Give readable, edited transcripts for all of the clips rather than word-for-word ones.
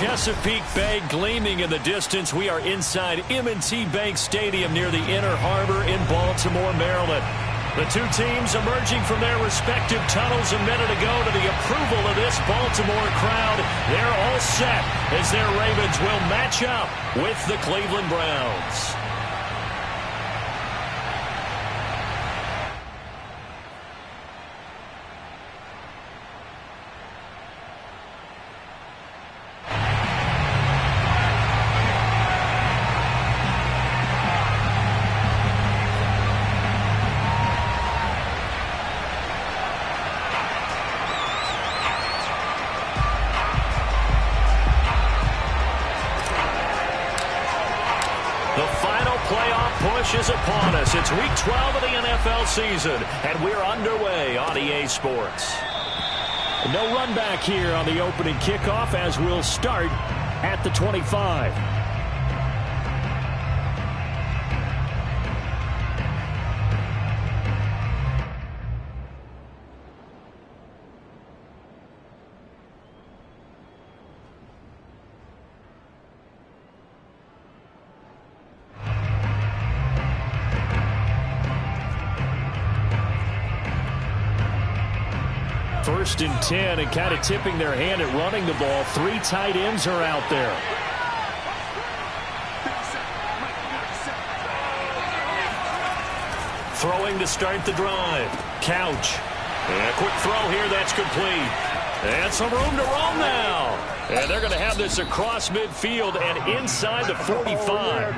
Chesapeake Bay gleaming in the distance. We are inside M&T Bank Stadium near the Inner Harbor in Baltimore, Maryland. The two teams emerging from their respective tunnels a minute ago to the approval of this Baltimore crowd. They're all set as their Ravens will match up with the Cleveland Browns. Is upon us. It's week 12 of the NFL season, and we're underway on EA Sports. No run back here on the opening kickoff as we'll start at the 25. First and 10, and kind of tipping their hand at running the ball. Three tight ends are out there. Throwing to start the drive. Couch. And a quick throw here, that's complete. And some room to roam now. And they're going to have this across midfield and inside the 45.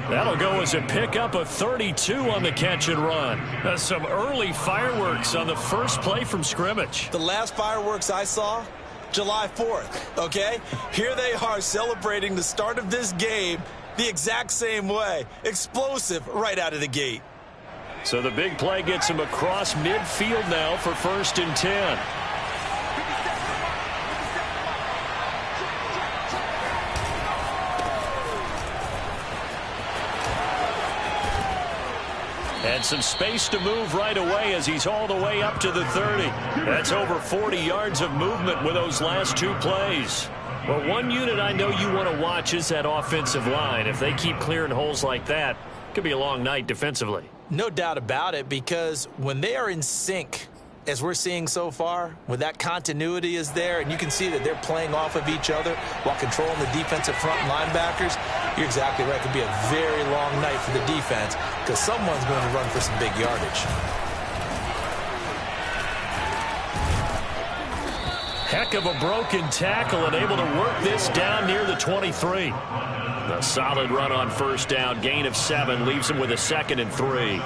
That'll go as a pickup of 32 on the catch and run. Some early fireworks on the first play from scrimmage. The last fireworks I saw, July 4th, okay? Here they are celebrating the start of this game the exact same way. Explosive right out of the gate. So the big play gets him across midfield now for first and 10. And some space to move right away as he's all the way up to the 30. That's over 40 yards of movement with those last two plays. Well, one unit I know you want to watch is that offensive line. If they keep clearing holes like that, it could be a long night defensively. No doubt about it, because when they are in sync, as we're seeing so far, when that continuity is there, and you can see that they're playing off of each other while controlling the defensive front linebackers, you're exactly right. It could be a very long night for the defense because someone's going to run for some big yardage. Heck of a broken tackle and able to work this down near the 23. A solid run on first down. Gain of 7 leaves him with a 2nd and 3.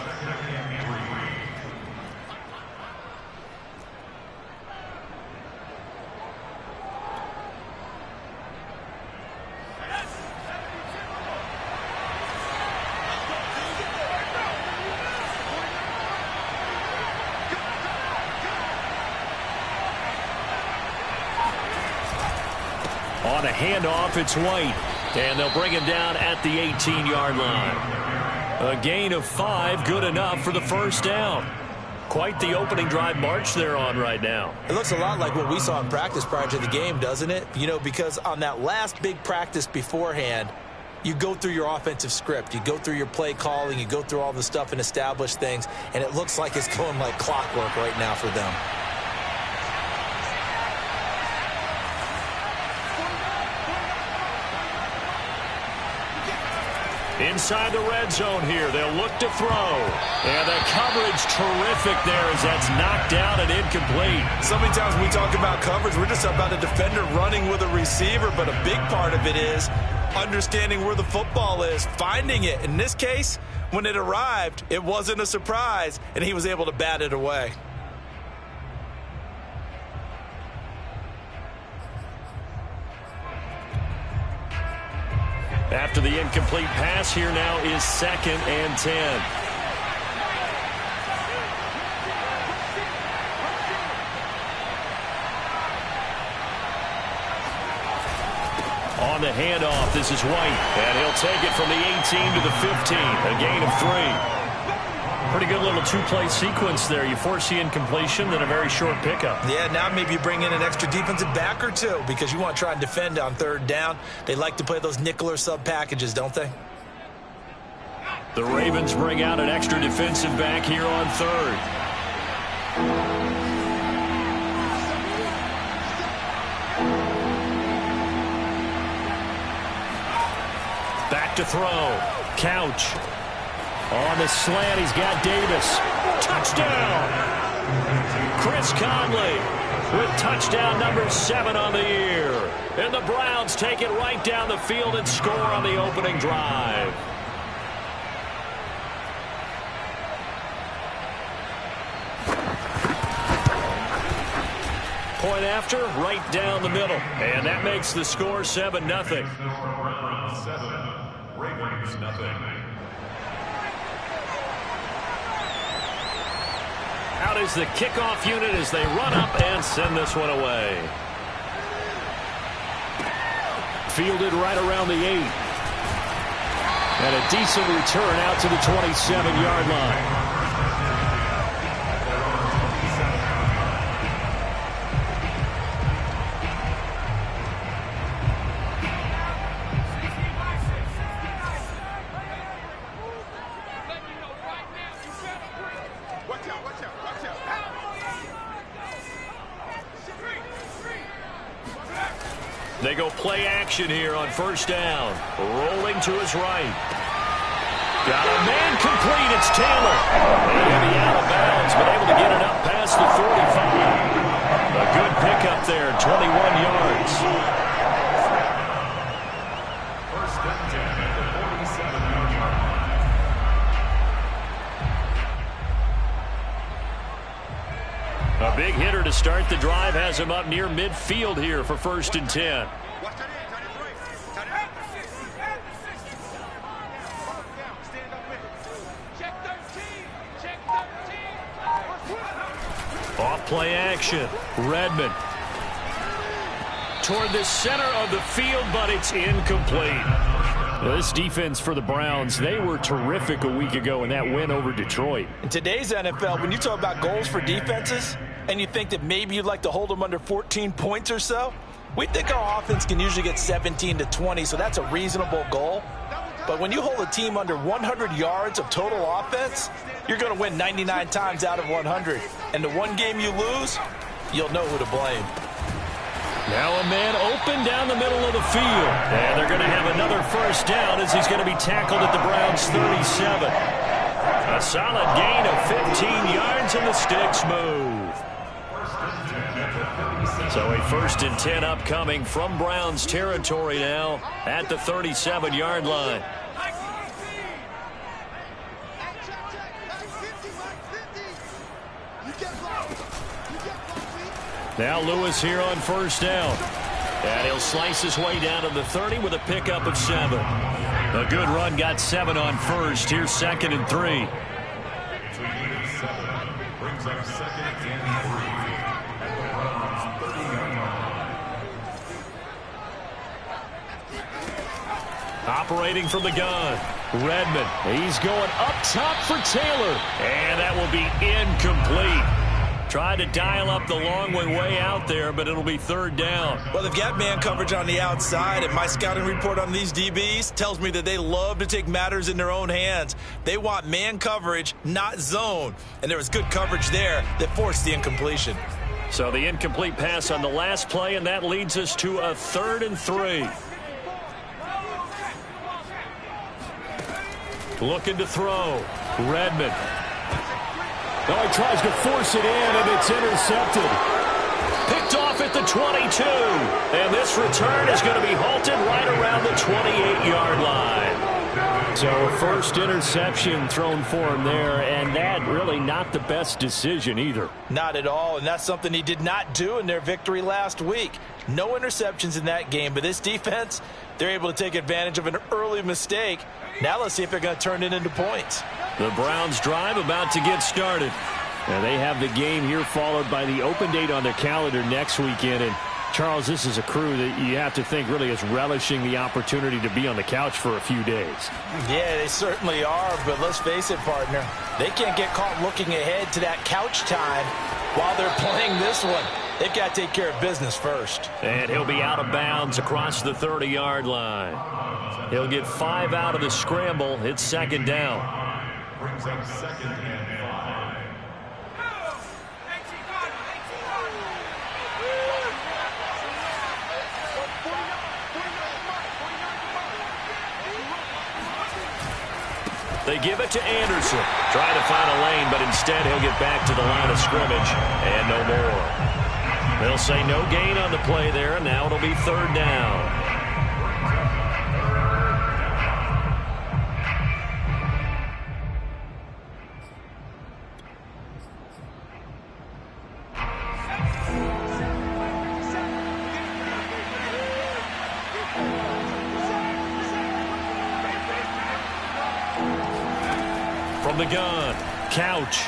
On a handoff, it's White. And they'll bring him down at the 18-yard line. A gain of 5, good enough for the first down. Quite the opening drive march they're on right now. It looks a lot like what we saw in practice prior to the game, doesn't it? You know, because on that last big practice beforehand, you go through your offensive script. You go through your play calling. You go through all the stuff and establish things. And it looks like it's going like clockwork right now for them. Inside the red zone here, they'll look to throw. And the coverage terrific there as that's knocked down and incomplete. So many times when we talk about coverage, we're just about a defender running with a receiver, but a big part of it is understanding where the football is, finding it. In this case, when it arrived, it wasn't a surprise, and he was able to bat it away. After the incomplete pass, here now is 2nd and 10. On the handoff, this is White, and he'll take it from the 18 to the 15, a gain of 3. Pretty good little two-play sequence there. You force the incompletion, then a very short pickup. Yeah, now maybe you bring in an extra defensive back or two because you want to try and defend on third down. They like to play those nickel or sub packages, don't they? The Ravens bring out an extra defensive back here on third. Back to throw. Couch. On the slant, he's got Davis. Touchdown! Chris Conley with touchdown number 7 on the year. And the Browns take it right down the field and score on the opening drive. Point after, right down the middle. And that makes the score 7-0. Ravens nothing. Out is the kickoff unit as they run up and send this one away. Fielded right around the 8. And a decent return out to the 27-yard line. They go play action here on first down. Rolling to his right. Got a man complete. It's Taylor. And he out of bounds, but able to get it up past the 45. A good pickup there, 21 yards. First and 10 at the 47-yard line. A big hitter to start the drive has him up near midfield here for first and 10. Off play action. Redmond toward the center of the field, but it's incomplete. This defense for the Browns, they were terrific a week ago in that win over Detroit. In today's NFL, when you talk about goals for defenses, and you think that maybe you'd like to hold them under 14 points or so, we think our offense can usually get 17 to 20, so that's a reasonable goal. But when you hold a team under 100 yards of total offense, you're going to win 99 times out of 100. And the one game you lose, you'll know who to blame. Now a man open down the middle of the field. And they're going to have another first down as he's going to be tackled at the Browns' 37. A solid gain of 15 yards and the sticks move. So a first and 10 upcoming from Browns territory now at the 37-yard line. Now Lewis here on first down. And he'll slice his way down to the 30 with a pickup of 7. A good run, got 7 on first. Here's second and 3. Brings up second and 3. Operating from the gun. Redmond. He's going up top for Taylor. And that will be incomplete. Tried to dial up the long one way out there, but it'll be third down. Well, they've got man coverage on the outside, and my scouting report on these DBs tells me that they love to take matters in their own hands. They want man coverage, not zone. And there was good coverage there that forced the incompletion. So the incomplete pass on the last play, and that leads us to a 3rd and 3. Looking to throw. Redmond. Oh, he tries to force it in, and it's intercepted. Picked off at the 22. And this return is going to be halted right around the 28-yard line. So first interception thrown for him there, and that really not the best decision either. Not at all, and that's something he did not do in their victory last week. No interceptions in that game, but this defense, they're able to take advantage of an early mistake. Now let's see if they're going to turn it into points. The Browns drive about to get started. And they have the game here followed by the open date on their calendar next weekend. And Charles, this is a crew that you have to think really is relishing the opportunity to be on the couch for a few days. Yeah, they certainly are, but let's face it, partner. They can't get caught looking ahead to that couch time while they're playing this one. They've got to take care of business first. And he'll be out of bounds across the 30-yard line. He'll get 5 out of the scramble. It's second down. Brings up second and 5. They give it to Anderson. Trying to find a lane, but instead he'll get back to the line of scrimmage and no more. They'll say no gain on the play there, and now it'll be third down. From the gun, Couch.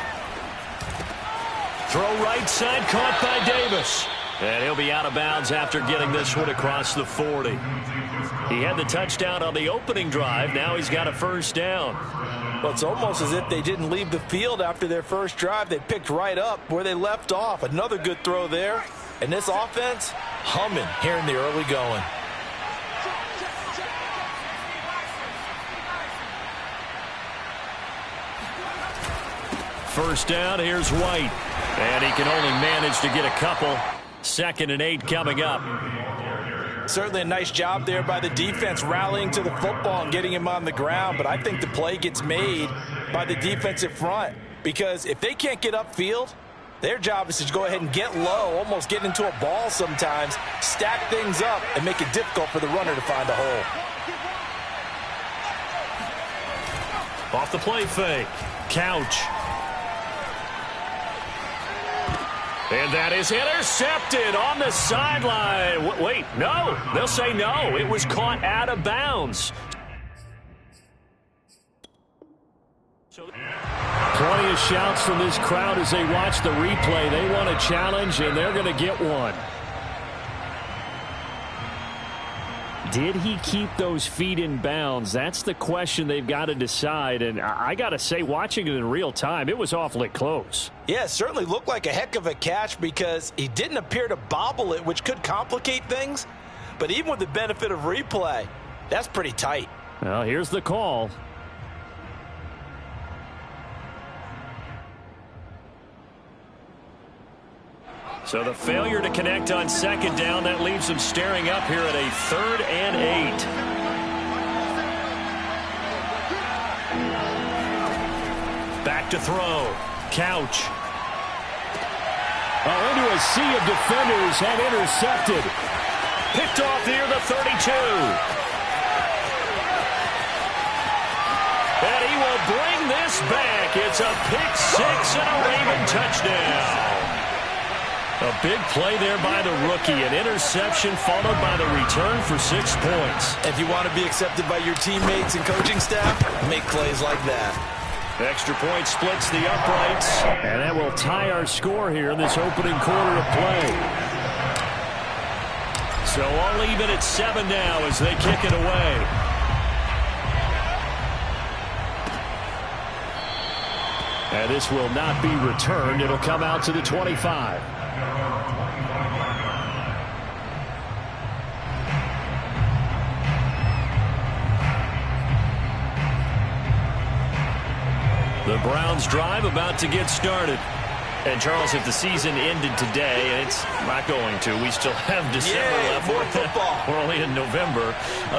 Throw right side, caught by Davis. And he'll be out of bounds after getting this one across the 40. He had the touchdown on the opening drive. Now he's got a first down. Well, it's almost as if they didn't leave the field after their first drive. They picked right up where they left off. Another good throw there. And this offense, humming here in the early going. First down, here's White. And he can only manage to get a couple. 2nd and 8 coming up. Certainly a nice job there by the defense rallying to the football and getting him on the ground. But I think the play gets made by the defensive front. Because if they can't get upfield, their job is to go ahead and get low, almost get into a ball sometimes, stack things up, and make it difficult for the runner to find a hole. Off the play fake. Couch. And that is intercepted on the sideline. Wait, no. They'll say no. It was caught out of bounds. Plenty of shouts from this crowd as they watch the replay. They want a challenge, and they're going to get one. Did he keep those feet in bounds? That's the question they've got to decide. And I got to say, watching it in real time, it was awfully close. Yeah, it certainly looked like a heck of a catch because he didn't appear to bobble it, which could complicate things. But even with the benefit of replay, that's pretty tight. Well, here's the call. So the failure to connect on second down, that leaves them staring up here at a 3rd and 8. Back to throw. Couch. Oh, into a sea of defenders and intercepted. Picked off near the 32. And he will bring this back. It's a pick six and a Raven touchdown. A big play there by the rookie. An interception followed by the return for 6 points. If you want to be accepted by your teammates and coaching staff, make plays like that. Extra point splits the uprights. And that will tie our score here in this opening quarter of play. So all even at 7 now as they kick it away. And this will not be returned. It'll come out to the 25. The Browns drive about to get started. And, Charles, if the season ended today, and it's not going to, we still have December left. More football. We're only in November.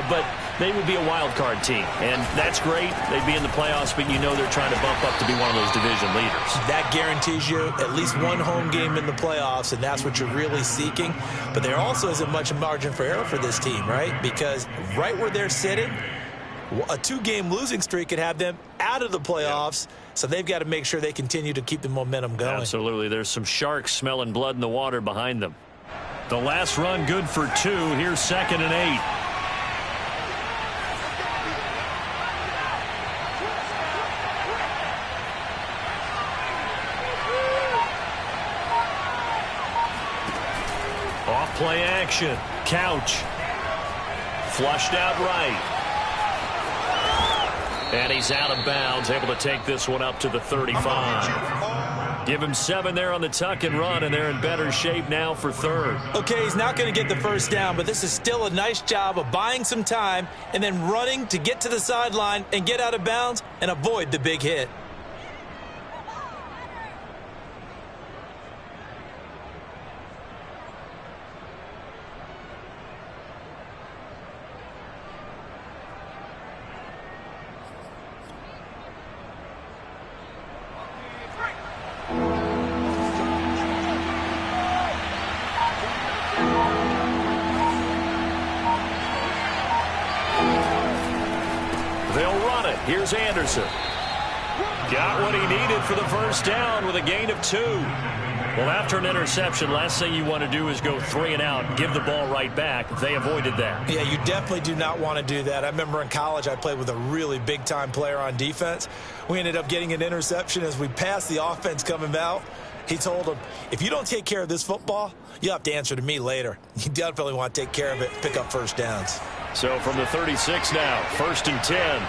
But they would be a wild card team. And that's great. They'd be in the playoffs, but you know they're trying to bump up to be one of those division leaders. That guarantees you at least one home game in the playoffs, and that's what you're really seeking. But there also isn't much margin for error for this team, right? Because right where they're sitting, a 2-game losing streak could have them out of the playoffs. So they've got to make sure they continue to keep the momentum going. Absolutely. There's some sharks smelling blood in the water behind them. The last run good for 2. Here's 2nd and 8. Off play action. Couch. Flushed out right. And he's out of bounds, able to take this one up to the 35. Give him 7 there on the tuck and run, and they're in better shape now for third. Okay, he's not going to get the first down, but this is still a nice job of buying some time and then running to get to the sideline and get out of bounds and avoid the big hit. Here's Anderson. Got what he needed for the first down with a gain of 2. Well, after an interception, last thing you want to do is go 3 and out, give the ball right back. They avoided that. Yeah, you definitely do not want to do that. I remember in college I played with a really big-time player on defense. We ended up getting an interception as we passed the offense coming out. He told him, if you don't take care of this football, you'll have to answer to me later. You definitely want to take care of it, pick up first downs. So from the 36 now, 1st and 10.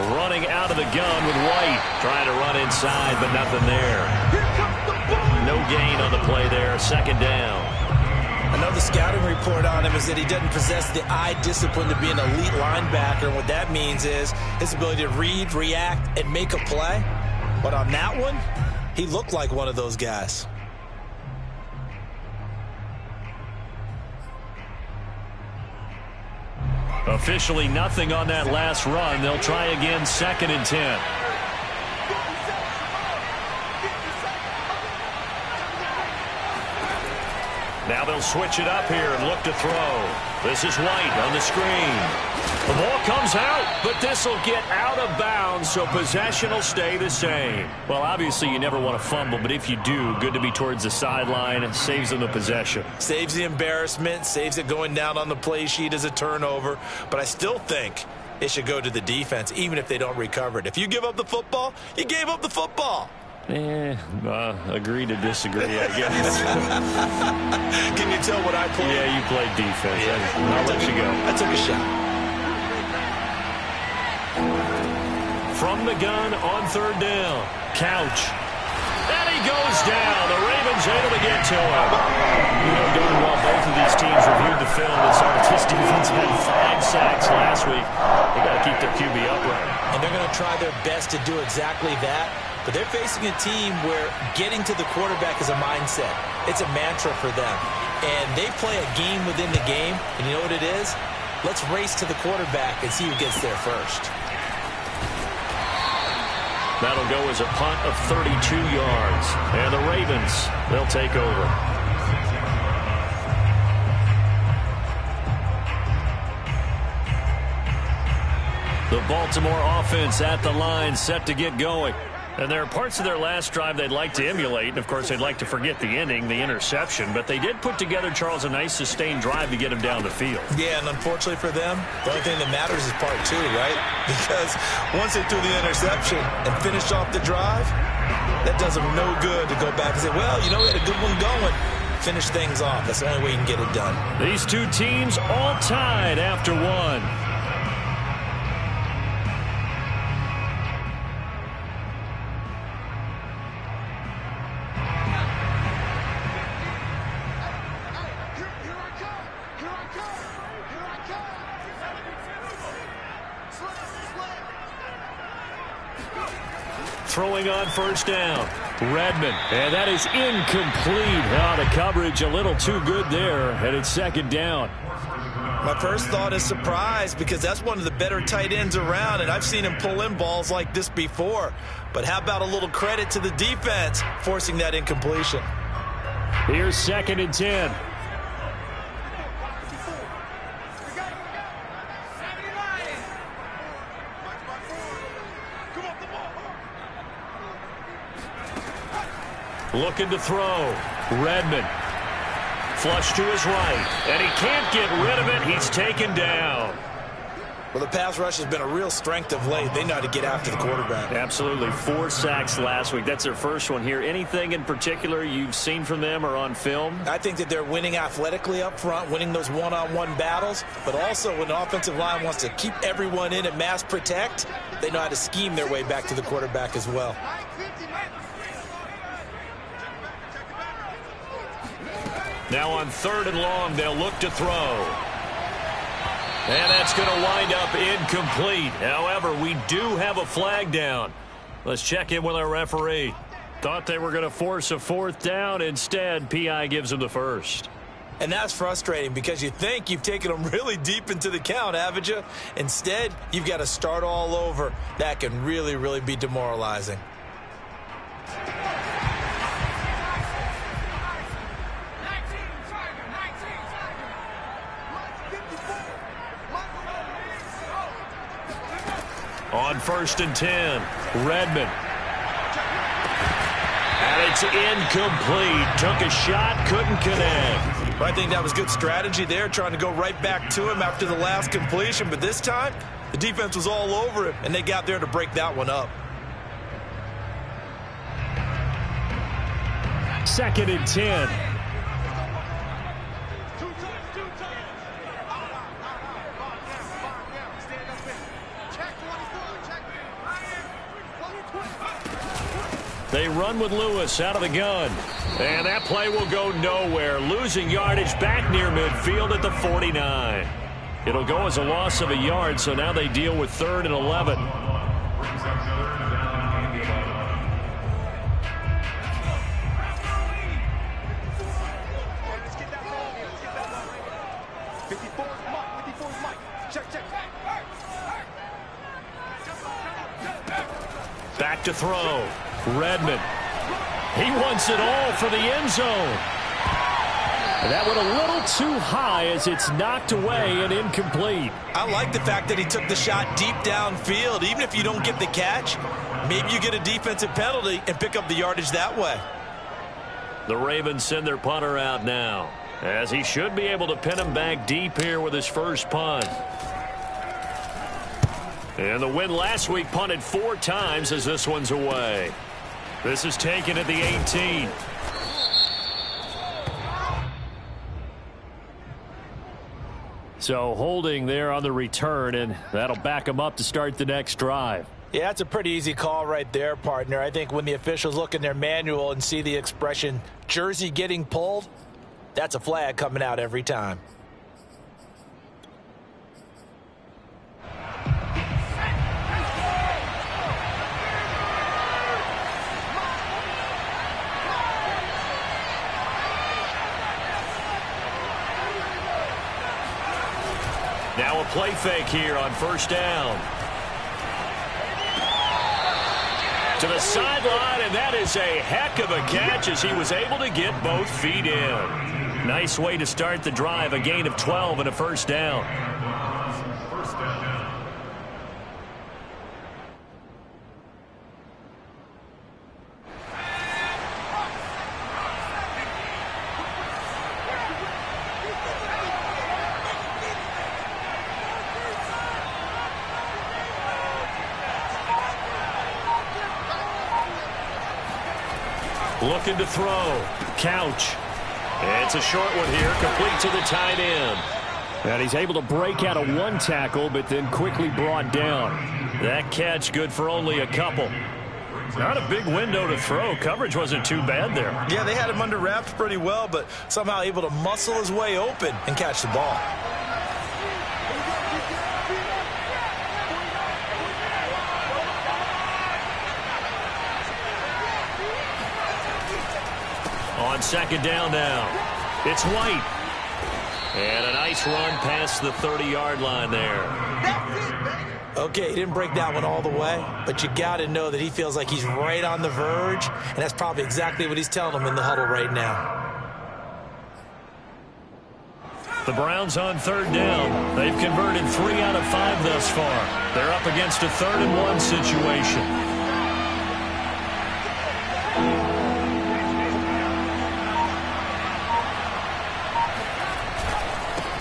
Running out of the gun with White. Trying to run inside, but nothing there. No gain on the play there. 2nd down. Another scouting report on him is that he doesn't possess the eye discipline to be an elite linebacker. And what that means is his ability to read, react, and make a play. But on that one, he looked like one of those guys. Officially nothing on that last run. They'll try again, 2nd and 10. Now they'll switch it up here and look to throw. This is White on the screen. The ball comes out, but this will get out of bounds, so possession will stay the same. Well, obviously you never want to fumble, but if you do, good to be towards the sideline. It saves them the possession. Saves the embarrassment, saves it going down on the play sheet as a turnover. But I still think it should go to the defense, even if they don't recover it. If you give up the football, you gave up the football. Agree to disagree, I guess. Can you tell what I played? Yeah, you played defense. Yeah. I'll let you go. I took a shot. From the gun on 3rd down. Couch. And he goes down. The Ravens able to get to him. You know darn well both of these teams reviewed the film and saw that this defense had 5 sacks last week. They got to keep their QB upright. And they're going to try their best to do exactly that. But they're facing a team where getting to the quarterback is a mindset. It's a mantra for them. And they play a game within the game. And you know what it is? Let's race to the quarterback and see who gets there first. That'll go as a punt of 32 yards. And the Ravens, they'll take over. The Baltimore offense at the line, set to get going. And there are parts of their last drive they'd like to emulate. And, of course, they'd like to forget the ending, the interception. But they did put together, Charles, a nice sustained drive to get him down the field. Yeah, and unfortunately for them, the only thing that matters is part 2, right? Because once they threw the interception and finished off the drive, that does them no good to go back and say, well, you know, we had a good one going. Finish things off. That's the only way you can get it done. These two teams all tied after 1. Throwing on 1st down. Redmond. And that is incomplete. The coverage a little too good there. And it's 2nd down. My first thought is surprise because that's one of the better tight ends around, and I've seen him pull in balls like this before. But how about a little credit to the defense forcing that incompletion? Here's 2nd and 10. Looking to throw. Redmond. Flush to his right. And he can't get rid of it. He's taken down. Well, the pass rush has been a real strength of late. They know how to get after the quarterback. Absolutely. 4 sacks last week. That's their first one here. Anything in particular you've seen from them or on film? I think that they're winning athletically up front, winning those one-on-one battles, but also when the offensive line wants to keep everyone in and mass protect, they know how to scheme their way back to the quarterback as well. Now on 3rd and long, they'll look to throw. And that's going to wind up incomplete. However, we do have a flag down. Let's check in with our referee. Thought they were going to force a 4th down. Instead, PI gives them the first. And that's frustrating because you think you've taken them really deep into the count, haven't you? Instead, you've got to start all over. That can really, really be demoralizing. On 1st and 10, Redmond. And it's incomplete. Took a shot, couldn't connect. Well, I think that was good strategy there, trying to go right back to him after the last completion. But this time, the defense was all over him, and they got there to break that one up. 2nd and 10. They run with Lewis out of the gun. And that play will go nowhere. Losing yardage back near midfield at the 49. It'll go as a loss of a yard, so now they deal with 3rd and 11. Back to throw. Redmond. He wants it all for the end zone. And that went a little too high as it's knocked away and incomplete. I like the fact that he took the shot deep downfield. Even if you don't get the catch, maybe you get a defensive penalty and pick up the yardage that way. The Ravens send their punter out now, as he should be able to pin him back deep here with his first punt. And the win last week punted 4 times as this one's away. This is taken at the 18. So holding there on the return, and that'll back them up to start the next drive. Yeah, that's a pretty easy call right there, partner. I think when the officials look in their manual and see the expression jersey getting pulled, that's a flag coming out every time. Now a play fake here on 1st down. To the sideline, and that is a heck of a catch as he was able to get both feet in. Nice way to start the drive, a gain of 12 and a 1st down. Looking to throw. Couch. It's a short one here, complete to the tight end. And he's able to break out of one tackle, but then quickly brought down. That catch good for only a couple. Not a big window to throw. Coverage wasn't too bad there. Yeah, they had him under wraps pretty well, but somehow able to muscle his way open and catch the ball. On 2nd down now, it's White. And a nice run past the 30-yard line there. Okay, he didn't break that one all the way, but you got to know that he feels like he's right on the verge, and that's probably exactly what he's telling them in the huddle right now. The Browns on 3rd down. They've converted 3 out of 5 thus far. They're up against a 3rd and 1 situation.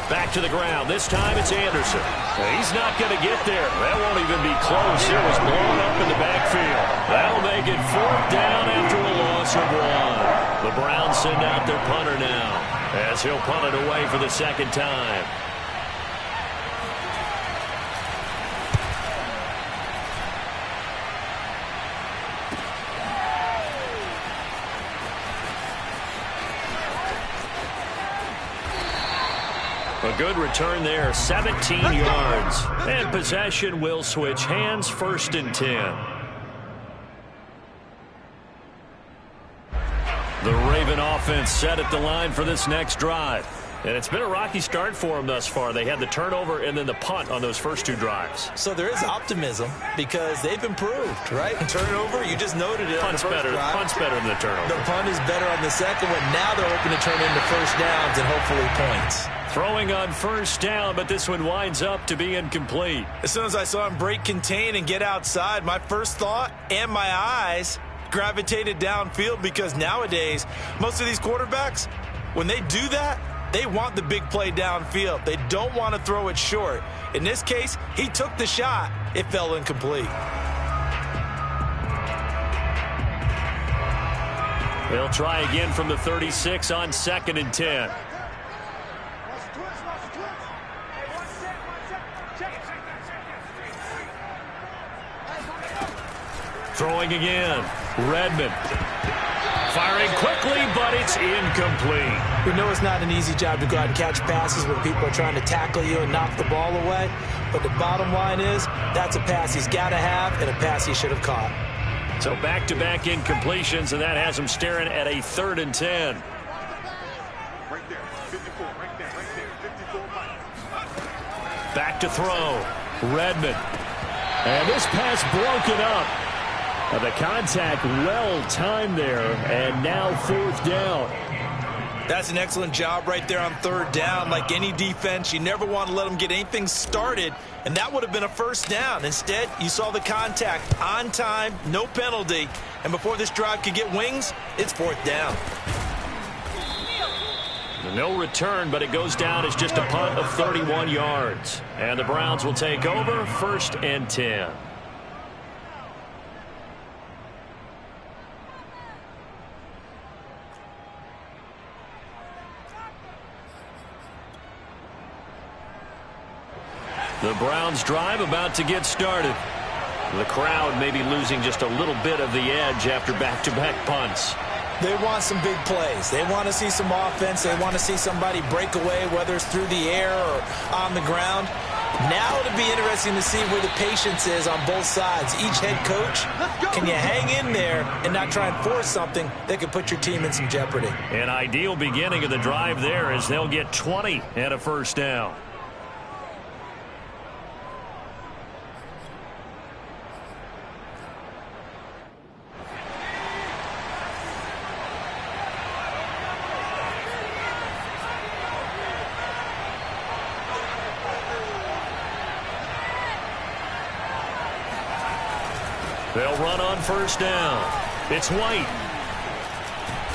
Back back to the ground. This time it's Anderson. He's not going to get there. That won't even be close. It was blown up in the backfield. That'll make it 4th down after a loss of 1. The Browns send out their punter now as he'll punt it away for the 2nd time. A good return there, 17 yards. And possession will switch hands, 1st and 10. The Raven offense set at the line for this next drive. And it's been a rocky start for them thus far. They had the turnover and then the punt on those first 2 drives. So there is optimism because they've improved, right? Turnover, you just noted it. Punt's better. Punt's better than the turnover. The punt is better on the second one. Now they're hoping to turn into 1st downs and hopefully points. Throwing on 1st down, but this one winds up to be incomplete. As soon as I saw him break contain and get outside, my first thought and my eyes gravitated downfield because nowadays, most of these quarterbacks, when they do that, they want the big play downfield. They don't want to throw it short. In this case, he took the shot. It fell incomplete. They'll try again from the 36 on 2nd and 10. Throwing again. Redmond. Firing quickly, but it's incomplete. We know it's not an easy job to go out and catch passes when people are trying to tackle you and knock the ball away. But the bottom line is that's a pass he's got to have and a pass he should have caught. So back-to-back incompletions, and that has him staring at a 3rd and 10. Right there, 54, right there, 54. Back to throw. Redmond. And this pass broken up. The contact well timed there, and now 4th down. That's an excellent job right there on 3rd down. Like any defense, you never want to let them get anything started, and that would have been a 1st down. Instead, you saw the contact on time, no penalty, and before this drive could get wings, it's 4th down. No return, but it goes down as just a punt of 31 yards. And the Browns will take over, 1st and 10. The Browns drive about to get started. The crowd may be losing just a little bit of the edge after back-to-back punts. They want some big plays. They want to see some offense. They want to see somebody break away, whether it's through the air or on the ground. Now it'll be interesting to see where the patience is on both sides. Each head coach, can you hang in there and not try and force something that could put your team in some jeopardy? An ideal beginning of the drive there as they'll get 20 and a 1st down. They'll run on 1st down. It's White.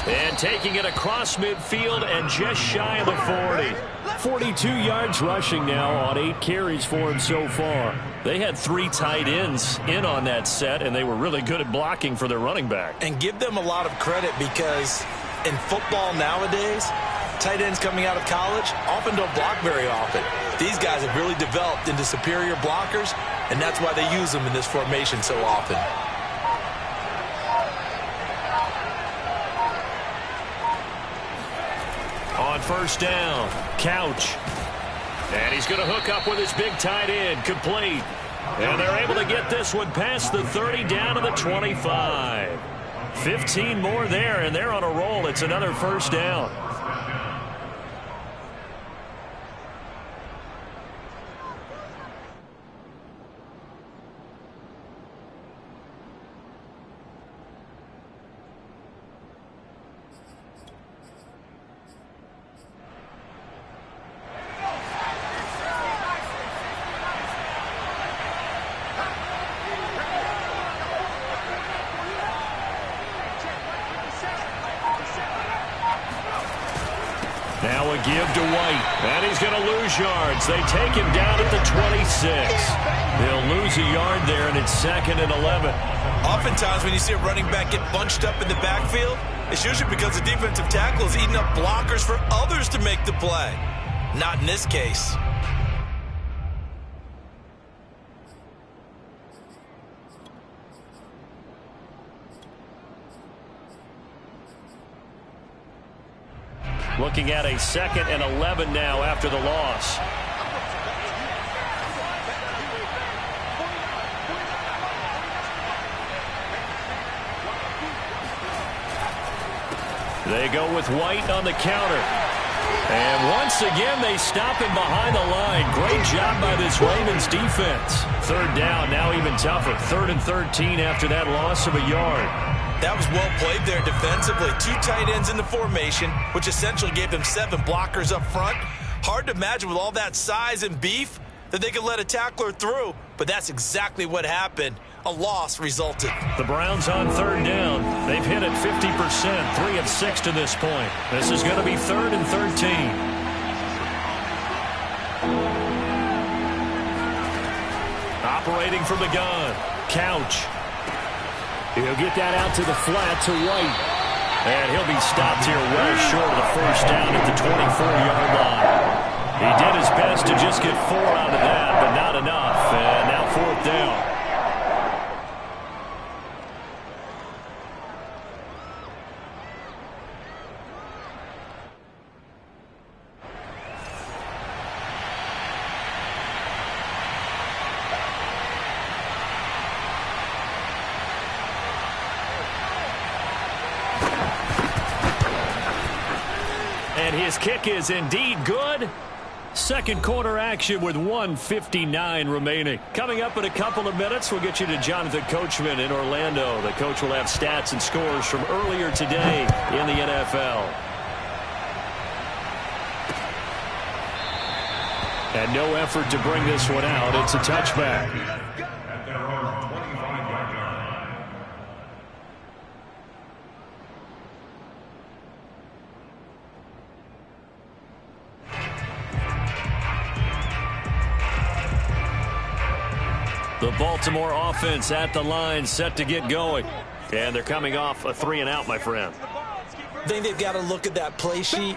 And taking it across midfield and just shy of the 40. 42 yards rushing now on 8 carries for him so far. They had 3 tight ends in on that set, and they were really good at blocking for their running back. And give them a lot of credit because in football nowadays, tight ends coming out of college often don't block very often. These guys have really developed into superior blockers, and that's why they use them in this formation so often. On 1st down, Couch. And he's going to hook up with his big tight end, complete. And they're able to get this one past the 30 down to the 25. 15 more there, and they're on a roll. It's another 1st down. a give to White. And he's going to lose yards. They take him down at the 26. They'll lose a yard there, and it's 2nd and 11. Oftentimes when you see a running back get bunched up in the backfield, it's usually because the defensive tackle is eating up blockers for others to make the play. Not in this case. Looking at a 2nd and 11 now after the loss. They go with White on the counter. And once again, they stop him behind the line. Great job by this Ravens defense. 3rd down, now even tougher. 3rd and 13 after that loss of a yard. That was well played there defensively. 2 tight ends in the formation, which essentially gave them 7 blockers up front. Hard to imagine with all that size and beef that they could let a tackler through, but that's exactly what happened. A loss resulted. The Browns on 3rd down. They've hit it 50%, 3 of 6 to this point. This is going to be 3rd and 13. Operating from the gun, Couch. He'll get that out to the flat to White. And he'll be stopped here well short of the 1st down at the 24-yard line. He did his best to just get 4 out of that, but not enough. And now 4th down. And his kick is indeed good. 2nd quarter action with 1:59 remaining. Coming up in a couple of minutes, we'll get you to Jonathan Coachman in Orlando. The coach will have stats and scores from earlier today in the NFL. And no effort to bring this one out. It's a touchback. The Baltimore offense at the line, set to get going. And they're coming off a 3-and-out, my friend. I think they've got to look at that play sheet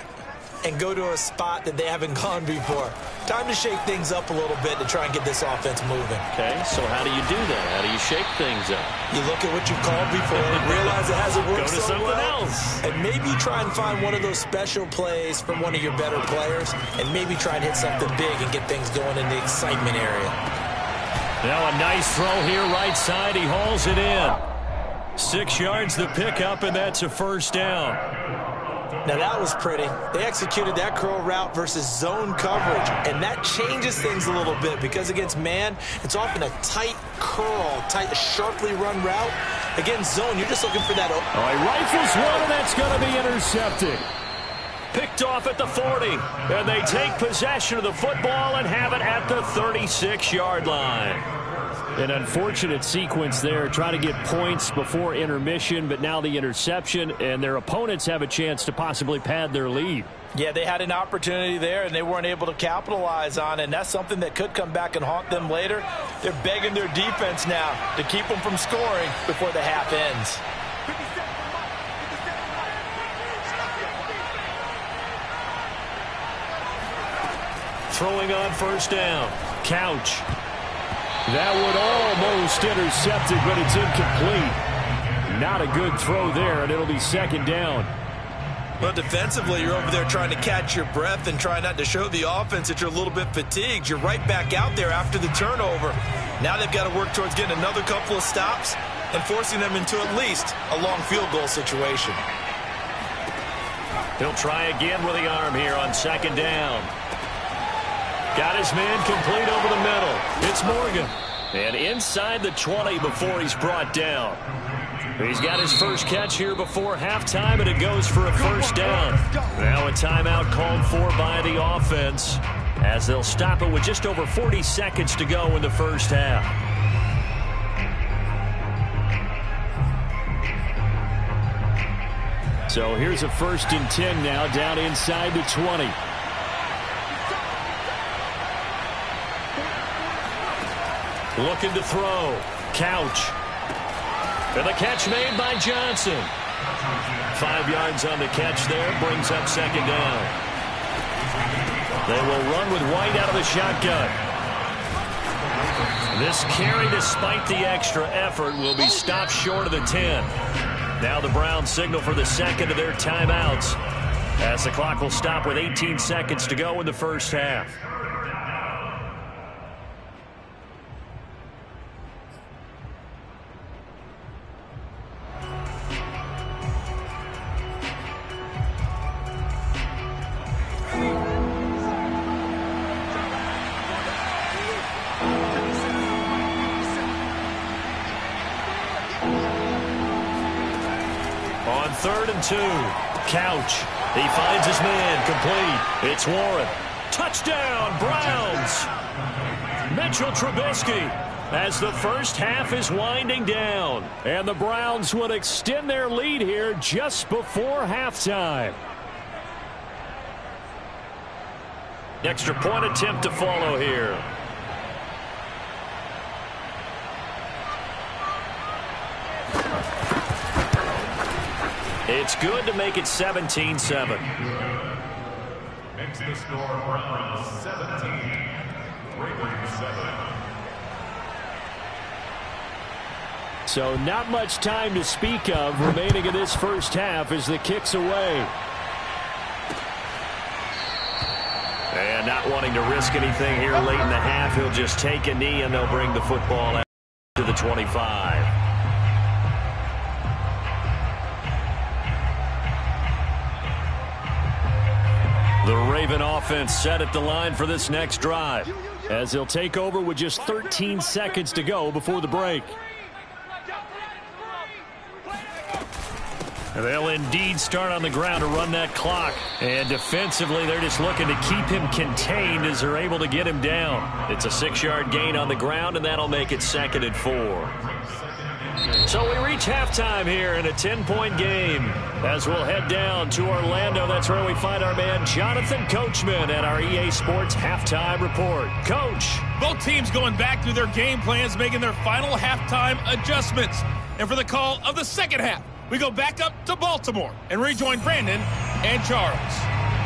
and go to a spot that they haven't gone before. Time to shake things up a little bit to try and get this offense moving. Okay, so how do you do that? How do you shake things up? You look at what you've called before, realize it hasn't worked Go to so something well, else. and maybe try and find one of those special plays from one of your better players, and maybe try and hit something big and get things going in the excitement area. Now a nice throw here right side. He hauls it in. 6 yards the pickup, and that's a 1st down. Now that was pretty. They executed that curl route versus zone coverage, and that changes things a little bit because against man, it's often a tight curl, tight, sharply run route. Against zone, you're just looking for that. All right, rifles one, and that's going to be intercepted. Picked off at the 40, and they take possession of the football and have it at the 36-yard line. An unfortunate sequence there, trying to get points before intermission, but now the interception, and their opponents have a chance to possibly pad their lead. Yeah, they had an opportunity there, and they weren't able to capitalize on it, and that's something that could come back and haunt them later. They're begging their defense now to keep them from scoring before the half ends. Throwing on 1st down, Couch. That would almost intercept it, but it's incomplete. Not a good throw there, and it'll be 2nd down. Well, defensively, you're over there trying to catch your breath and try not to show the offense that you're a little bit fatigued. You're right back out there after the turnover. Now they've got to work towards getting another couple of stops and forcing them into at least a long field goal situation. He'll try again with the arm here on 2nd down. Got his man complete over the middle. It's Morgan. And inside the 20 before he's brought down. He's got his first catch here before halftime, and it goes for a 1st down. Now a timeout called for by the offense as they'll stop it with just over 40 seconds to go in the 1st half. So here's a 1st and 10 now down inside the 20. Looking to throw. Couch. And the catch made by Johnson. 5 yards on the catch there. Brings up second down. They will run with White out of the shotgun. This carry, despite the extra effort, will be stopped short of the 10. Now the Browns signal for the second of their timeouts, as the clock will stop with 18 seconds to go in the first half. On 3rd and 2, Couch. He finds his man, complete. It's Warren. Touchdown, Browns. Mitchell Trubisky, as the first half is winding down. And the Browns would extend their lead here just before halftime. Extra point attempt to follow here. It's good to make it 17-7. Makes the score Browns 17, Ravens 7. So not much time to speak of remaining in this first half as the kick's away. And not wanting to risk anything here late in the half, he'll just take a knee and they'll bring the football out to the 25. The Raven offense set at the line for this next drive, as they'll take over with just 13 seconds to go before the break. They'll indeed start on the ground to run that clock. And defensively, they're just looking to keep him contained as they're able to get him down. It's a 6-yard gain on the ground, and that'll make it 2nd and 4. So we reach halftime here in a 10-point game. As we'll head down to Orlando, that's where we find our man Jonathan Coachman at our EA Sports Halftime Report. Coach. Both teams going back through their game plans, making their final halftime adjustments. And for the call of the second half, we go back up to Baltimore and rejoin Brandon and Charles.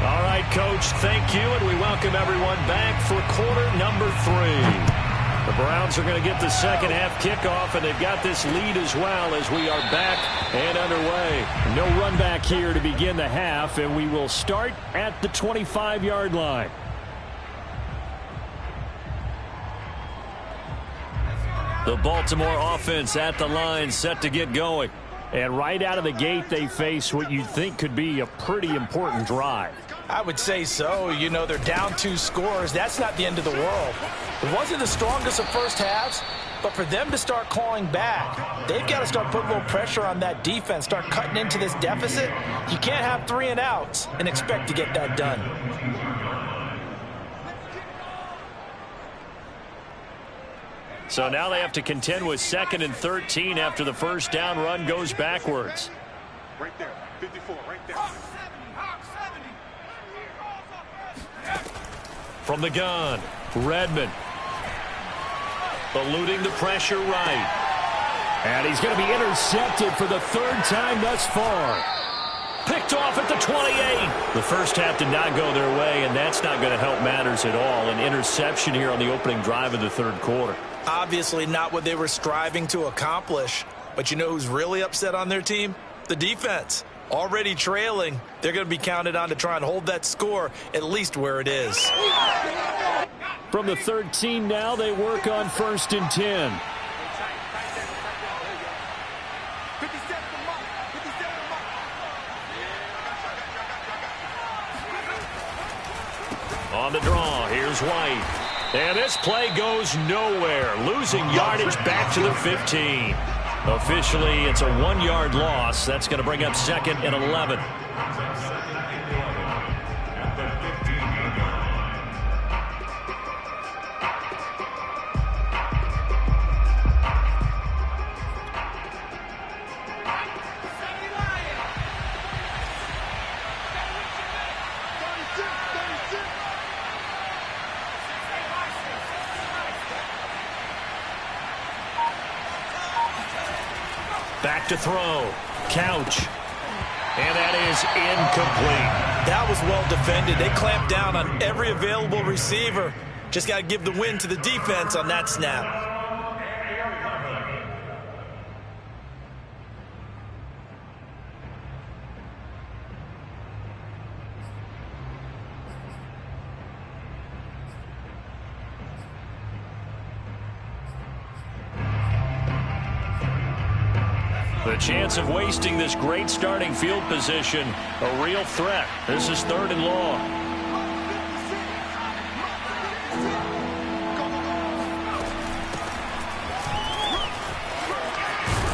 All right, Coach, thank you, and we welcome everyone back for quarter number 3. The Browns are going to get the second half kickoff, and they've got this lead as well as we are back and underway. No run back here to begin the half, and we will start at the 25-yard line. The Baltimore offense at the line, set to get going. And right out of the gate, they face what you'd think could be a pretty important drive. I would say so. You know, they're down 2 scores. That's not the end of the world. It wasn't the strongest of first halves, but for them to start clawing back, they've got to start putting a little pressure on that defense, start cutting into this deficit. You can't have 3 and outs and expect to get that done. So now they have to contend with 2nd and 13 after the first down run goes backwards. Right there, 54, right there. From the gun, Redmond. Eluding the pressure right. And he's going to be intercepted for the 3rd time thus far. Picked off at the 28. The first half did not go their way, and that's not going to help matters at all. An interception here on the opening drive of the 3rd quarter. Obviously not what they were striving to accomplish. But you know who's really upset on their team? The defense. Already trailing. They're going to be counted on to try and hold that score at least where it is. From the 13 now, they work on 1st and 10. On the draw, here's White. And this play goes nowhere, losing yardage back to the 15. Officially, it's a 1-yard loss. That's going to bring up 2nd and 11. Back to throw. Couch. And that is incomplete. That was well defended. They clamped down on every available receiver. Just got to give the win to the defense on that snap. The chance of wasting this great starting field position, a real threat. This is 3rd and long.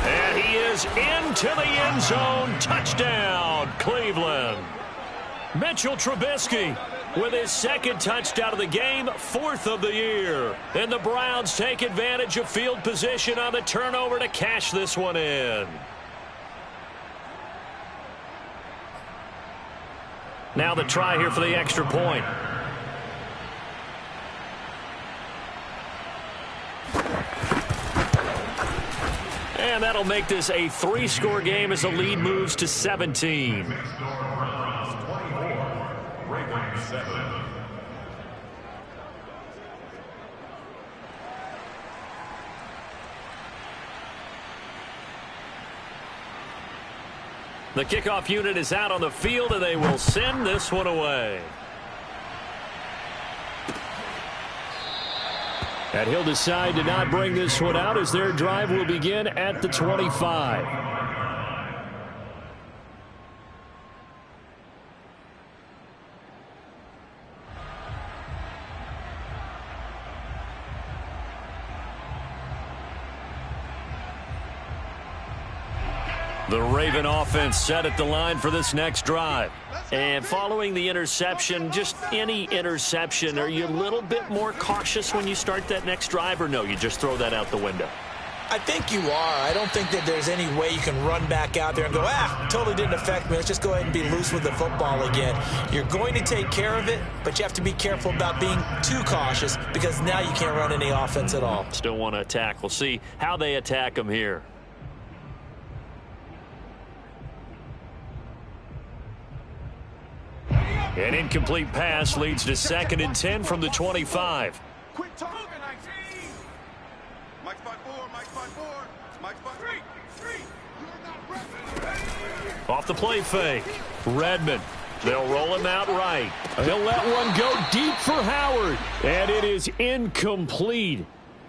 And he is into the end zone. Touchdown, Cleveland. Mitchell Trubisky with his 2nd touchdown of the game, 4th of the year. And the Browns take advantage of field position on the turnover to cash this one in. Now the try here for the extra point. And that'll make this a 3-score game as the lead moves to 17. The kickoff unit is out on the field, and they will send this one away. And he'll decide to not bring this one out as their drive will begin at the 25. The Raven offense set at the line for this next drive. And following the interception, just any interception, are you a little bit more cautious when you start that next drive, or no, you just throw that out the window? I think you are. I don't think that there's any way you can run back out there and go, totally didn't affect me. Let's just go ahead and be loose with the football again. You're going to take care of it, but you have to be careful about being too cautious because now you can't run any offense at all. Still want to attack. We'll see how they attack them here. An incomplete pass leads to 2nd and 10 from the 25. Quick talk. Mike's by 4. Mike's by 4. Mike's by 3. Off the play fake. Redmond. They'll roll him out right. He'll let one go deep for Howard. And it is incomplete.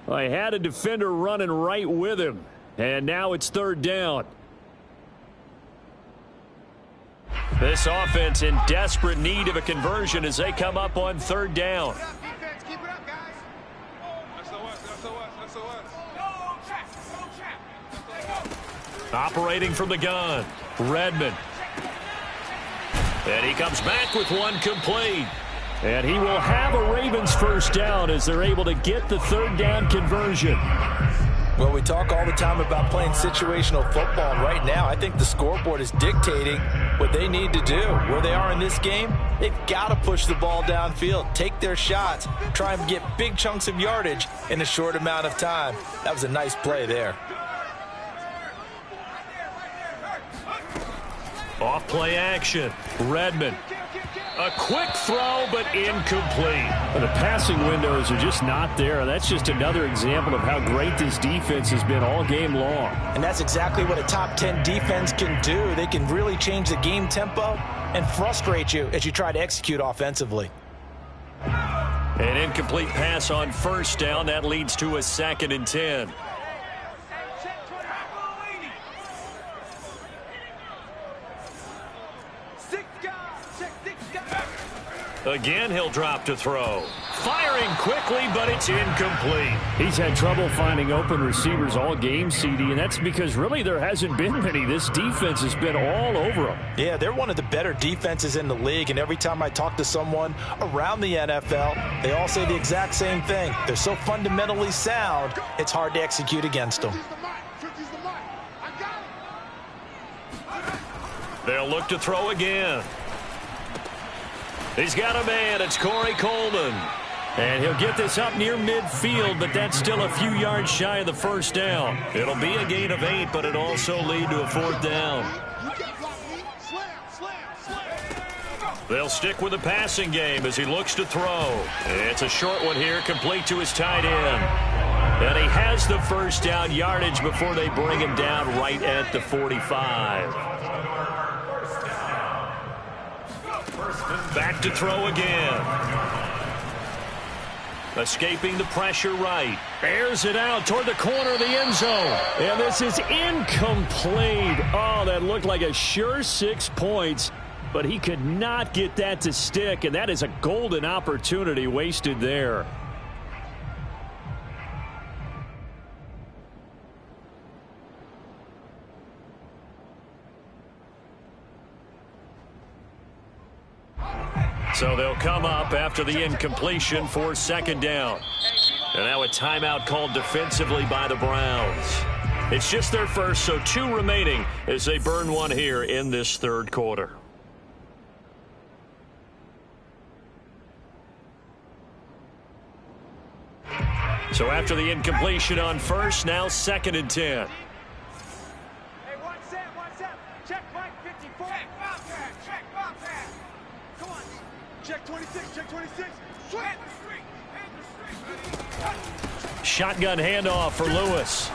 I had a defender running right with him. And now it's 3rd down. This offense in desperate need of a conversion as they come up on 3rd down. Operating from the gun, Redmond. And he comes back with one complete. And he will have a Ravens 1st down as they're able to get the 3rd down conversion. Well, we talk all the time about playing situational football, and right now I think the scoreboard is dictating what they need to do. Where they are in this game, they've got to push the ball downfield, take their shots, try and get big chunks of yardage in a short amount of time. That was a nice play there. Off play action, Redmond. A quick throw, but incomplete. The passing windows are just not there. That's just another example of how great this defense has been all game long. And that's exactly what a top 10 defense can do. They can really change the game tempo and frustrate you as you try to execute offensively. An incomplete pass on 1st down. That leads to a 2nd and 10. Again, he'll drop to throw. Firing quickly, but it's incomplete. He's had trouble finding open receivers all game, CD, and that's because really there hasn't been many. This defense has been all over them. Yeah, they're one of the better defenses in the league, and every time I talk to someone around the NFL, they all say the exact same thing. They're so fundamentally sound, it's hard to execute against them. They'll look to throw again. He's got a man. It's Corey Coleman. And he'll get this up near midfield, but that's still a few yards shy of the first down. It'll be a gain of 8, but it'll also lead to a 4th down. They'll stick with the passing game as he looks to throw. It's a short one here, complete to his tight end. And he has the first down yardage before they bring him down right at the 45. Back to throw again. Escaping the pressure right. Airs it out toward the corner of the end zone. And this is incomplete. Oh, that looked like a sure 6 points. But he could not get that to stick, and that is a golden opportunity wasted there. So they'll come up after the incompletion for 2nd down. And now a timeout called defensively by the Browns. It's just their first, so 2 remaining as they burn one here in this 3rd quarter. So after the incompletion on first, now 2nd and 10. Hey, watch that. Check Mike 54. Check Bobcat. Come on. Check 26. Shotgun handoff for Lewis.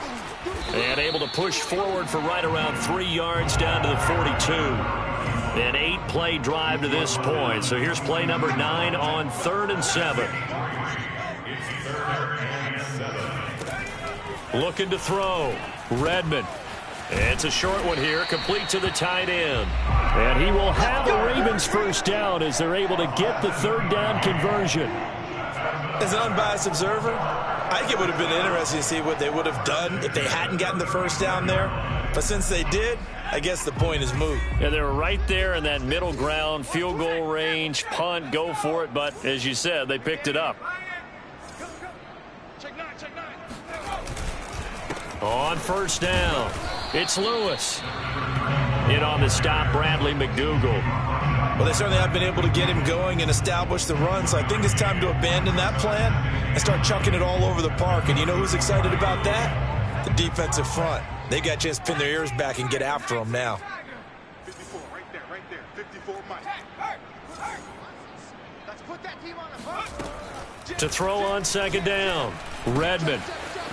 And able to push forward for right around 3 yards down to the 42. An 8-play drive to this point. So here's play number 9 on 3rd and 7. Looking to throw. Redmond. It's a short one here, complete to the tight end. And he will have a Ravens first down as they're able to get the 3rd down conversion. As an unbiased observer, I think it would have been interesting to see what they would have done if they hadn't gotten the first down there. But since they did, I guess the point is moot. Yeah, they were right there in that middle ground, field goal range, punt, go for it. But as you said, they picked it up. On first down, it's Lewis. In on the stop, Bradley McDougal. Well, they certainly have been able to get him going and establish the run, so I think it's time to abandon that plan and start chucking it all over the park. And you know who's excited about that? The defensive front. They got a chance to pin their ears back and get after him now. 54, right there. 54, Mike. Let's put that team on the front. To throw on 2nd down, Redmond.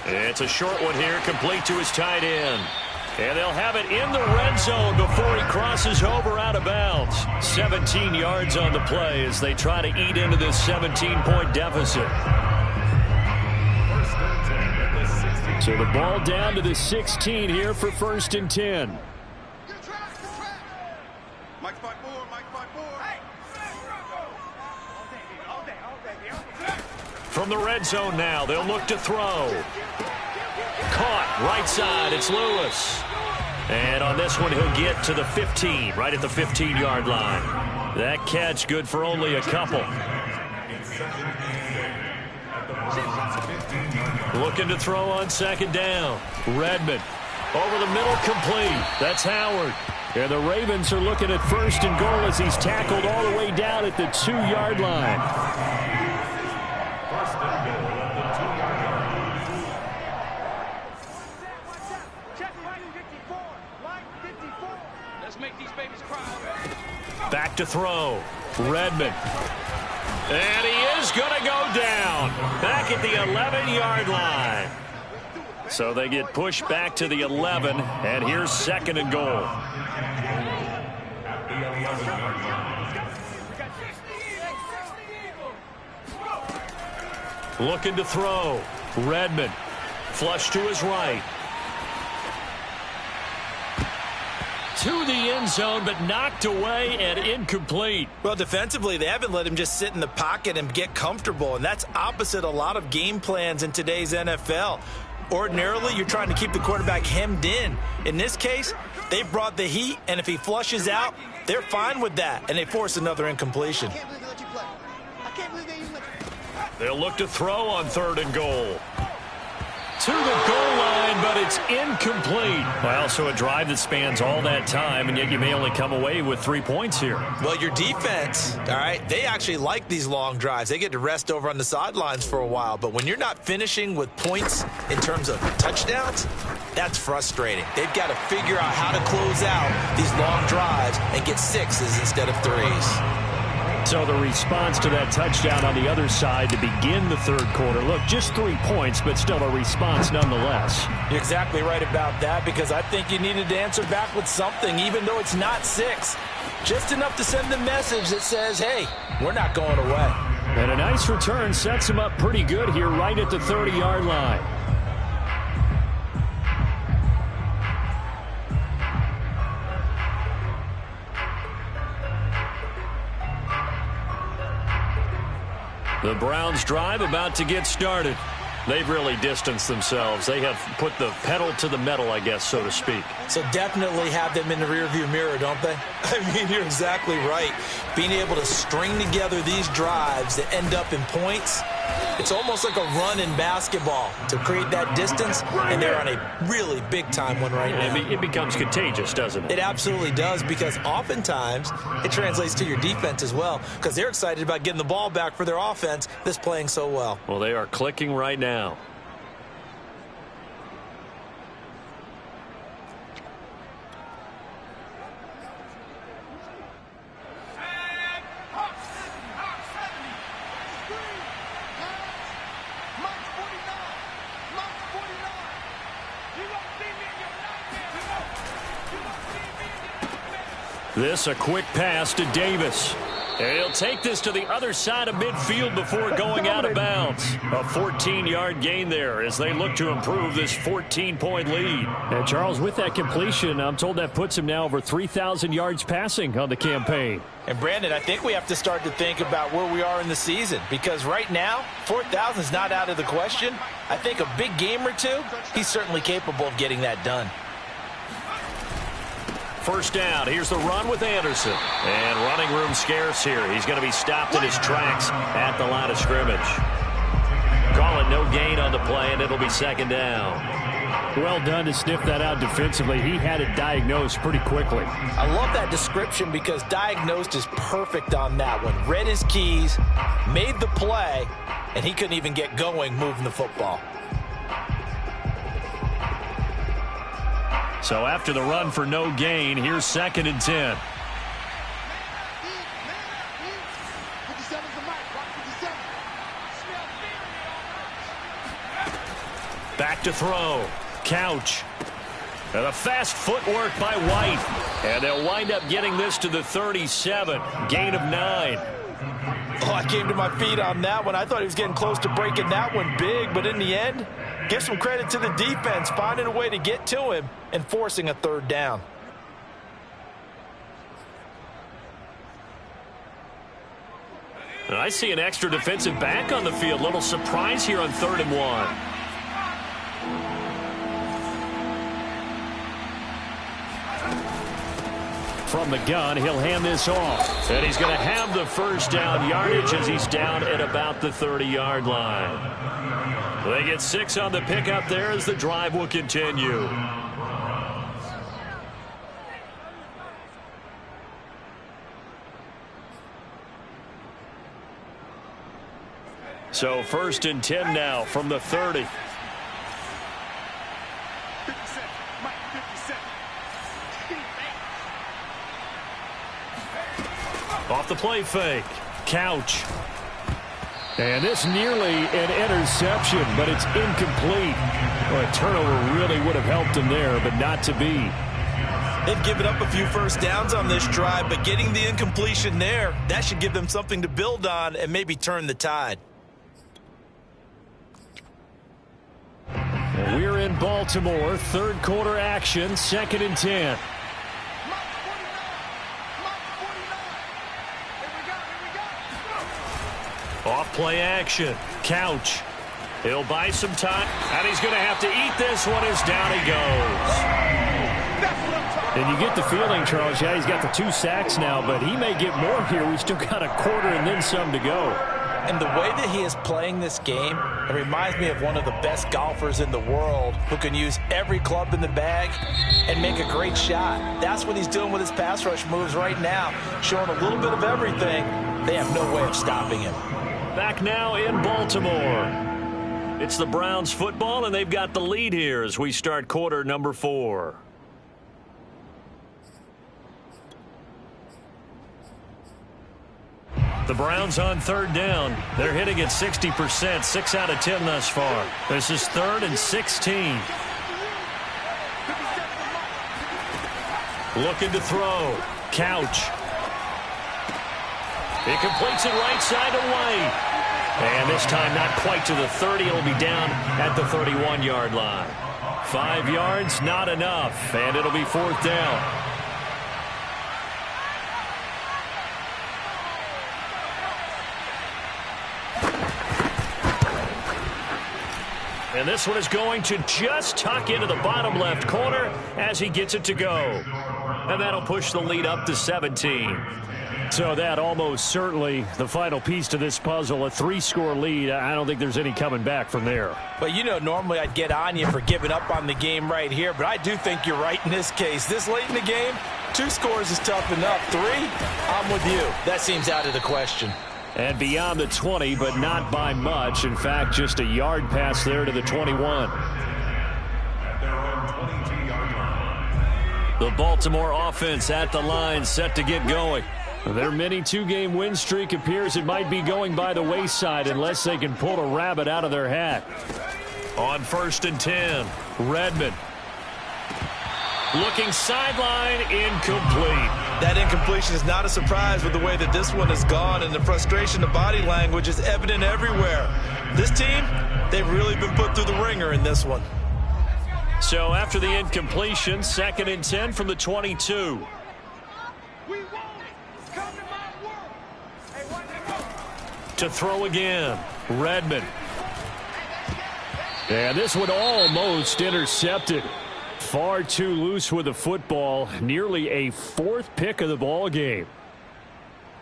It's a short one here, complete to his tight end. And they'll have it in the red zone before he crosses over out of bounds. 17 yards on the play as they try to eat into this 17-point deficit. So the ball down to the 16 here for 1st and 10. Mike 5-4. From the red zone now, they'll look to throw. Caught right side, it's Lewis. And on this one, he'll get to the 15, right at the 15-yard line. That catch good for only a couple. Looking to throw on 2nd down. Redmond over the middle, complete. That's Howard. And the Ravens are looking at 1st and goal as he's tackled all the way down at the 2-yard line. Back to throw. Redmond. And he is going to go down. Back at the 11-yard line. So they get pushed back to the 11, and here's 2nd and goal. Looking to throw. Redmond. Flush to his right. To the end zone, but knocked away and incomplete. Well, defensively, they haven't let him just sit in the pocket and get comfortable, and that's opposite a lot of game plans in today's NFL. Ordinarily, you're trying to keep the quarterback hemmed in. In this case, they brought the heat, and if he flushes out, they're fine with that, and they force another incompletion. They'll look to throw on 3rd and goal. To the goal line, but it's It's incomplete. Well, so a drive that spans all that time, and yet you may only come away with 3 points here. Well, your defense, all right, they actually like these long drives. They get to rest over on the sidelines for a while. But when you're not finishing with points in terms of touchdowns, that's frustrating. They've got to figure out how to close out these long drives and get 6s instead of 3s. So the response to that touchdown on the other side to begin the third quarter. Look, just 3 points, but still a response nonetheless. You're exactly right about that, because I think you needed to answer back with something, even though it's not 6. Just enough to send the message that says, hey, we're not going away. And a nice return sets him up pretty good here right at the 30-yard line. The Browns drive about to get started. They've really distanced themselves. They have put the pedal to the metal, I guess, so to speak. So definitely have them in the rearview mirror, don't they? I mean, you're exactly right. Being able to string together these drives that end up in points, it's almost like a run in basketball to create that distance, and they're on a really big-time one right now. It becomes contagious, doesn't it? It absolutely does, because oftentimes it translates to your defense as well, because they're excited about getting the ball back for their offense that's playing so well. Well, they are clicking right now. This a quick pass to Davis. And he'll take this to the other side of midfield before going out of bounds. A 14-yard gain there as they look to improve this 14-point lead. And Charles, with that completion, I'm told that puts him now over 3,000 yards passing on the campaign. And Brandon, I think we have to start to think about where we are in the season, because right now, 4,000 is not out of the question. I think a big game or two, he's certainly capable of getting that done. First down. Here's the run with Anderson. And running room scarce here. He's going to be stopped in his tracks at the line of scrimmage. Call it no gain on the play, and it'll be second down. Well done to sniff that out defensively. He had it diagnosed pretty quickly. I love that description, because diagnosed is perfect on that one. Read his keys, made the play, and he couldn't even get going moving the football. So after the run for no gain, here's 2nd and 10. Back to throw. Couch. And a fast footwork by White. And they'll wind up getting this to the 37. Gain of 9. Oh, I came to my feet on that one. I thought he was getting close to breaking that one big, but in the end, give some credit to the defense, finding a way to get to him and forcing a third down. I see an extra defensive back on the field. Little surprise here on 3rd and 1. From the gun, he'll hand this off. And he's going to have the first down yardage as he's down at about the 30-yard line. They get 6 on the pickup there as the drive will continue. So 1st and 10 now from the 30. 57, Mike, 57. Off the play fake. Couch. And this nearly an interception, but it's incomplete. Well, a turnover really would have helped him there, but not to be. They've given up a few first downs on this drive, but getting the incompletion there, that should give them something to build on and maybe turn the tide. We're in Baltimore, 3rd quarter action, 2nd and 10. Off play action. Couch. He'll buy some time, and he's going to have to eat this one as down he goes. And you get the feeling, Charles, yeah, he's got the 2 sacks now, but he may get more here. We've still got a quarter and then some to go. And the way that he is playing this game, it reminds me of one of the best golfers in the world who can use every club in the bag and make a great shot. That's what he's doing with his pass rush moves right now, showing a little bit of everything. They have no way of stopping him. Back now in Baltimore. It's the Browns football, and they've got the lead here as we start quarter number 4. The Browns on third down. They're hitting at 60%, 6 out of 10 thus far. This is 3rd and 16. Looking to throw. Couch. He completes it right side to White. And this time not quite to the 30. It'll be down at the 31-yard line. 5 yards, not enough. And it'll be 4th down. And this one is going to just tuck into the bottom left corner as he gets it to go. And that'll push the lead up to 17. So that almost certainly the final piece to this puzzle, a 3-score lead. I don't think there's any coming back from there. But, you know, normally I'd get on you for giving up on the game right here, but I do think you're right in this case. This late in the game, 2 scores is tough enough. 3, I'm with you. That seems out of the question. And beyond the 20, but not by much. In fact, just a yard pass there to the 21. The Baltimore offense at the line, set to get going. Their mini 2-game win streak appears it might be going by the wayside unless they can pull a rabbit out of their hat. On 1st and 10, Redmond. Looking sideline, incomplete. That incompletion is not a surprise with the way that this one has gone, and the frustration, the body language is evident everywhere. This team, they've really been put through the ringer in this one. So after the incompletion, 2nd and 10 from the 22. To throw again, Redmond. And this one almost intercepted. Far too loose with the football. Nearly a 4th pick of the ball game.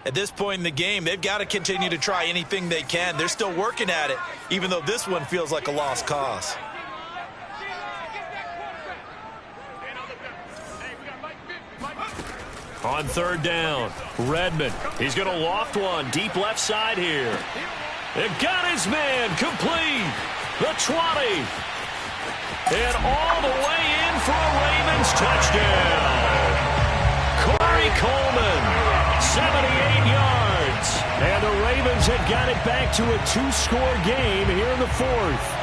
At this point in the game, they've got to continue to try anything they can. They're still working at it, even though this one feels like a lost cause. On 3rd down, Redmond. He's going to loft one deep left side here. It got his man complete. The 20. And all the way in for a Ravens touchdown. Corey Coleman, 78 yards. And the Ravens have got it back to a 2-score game here in the 4th.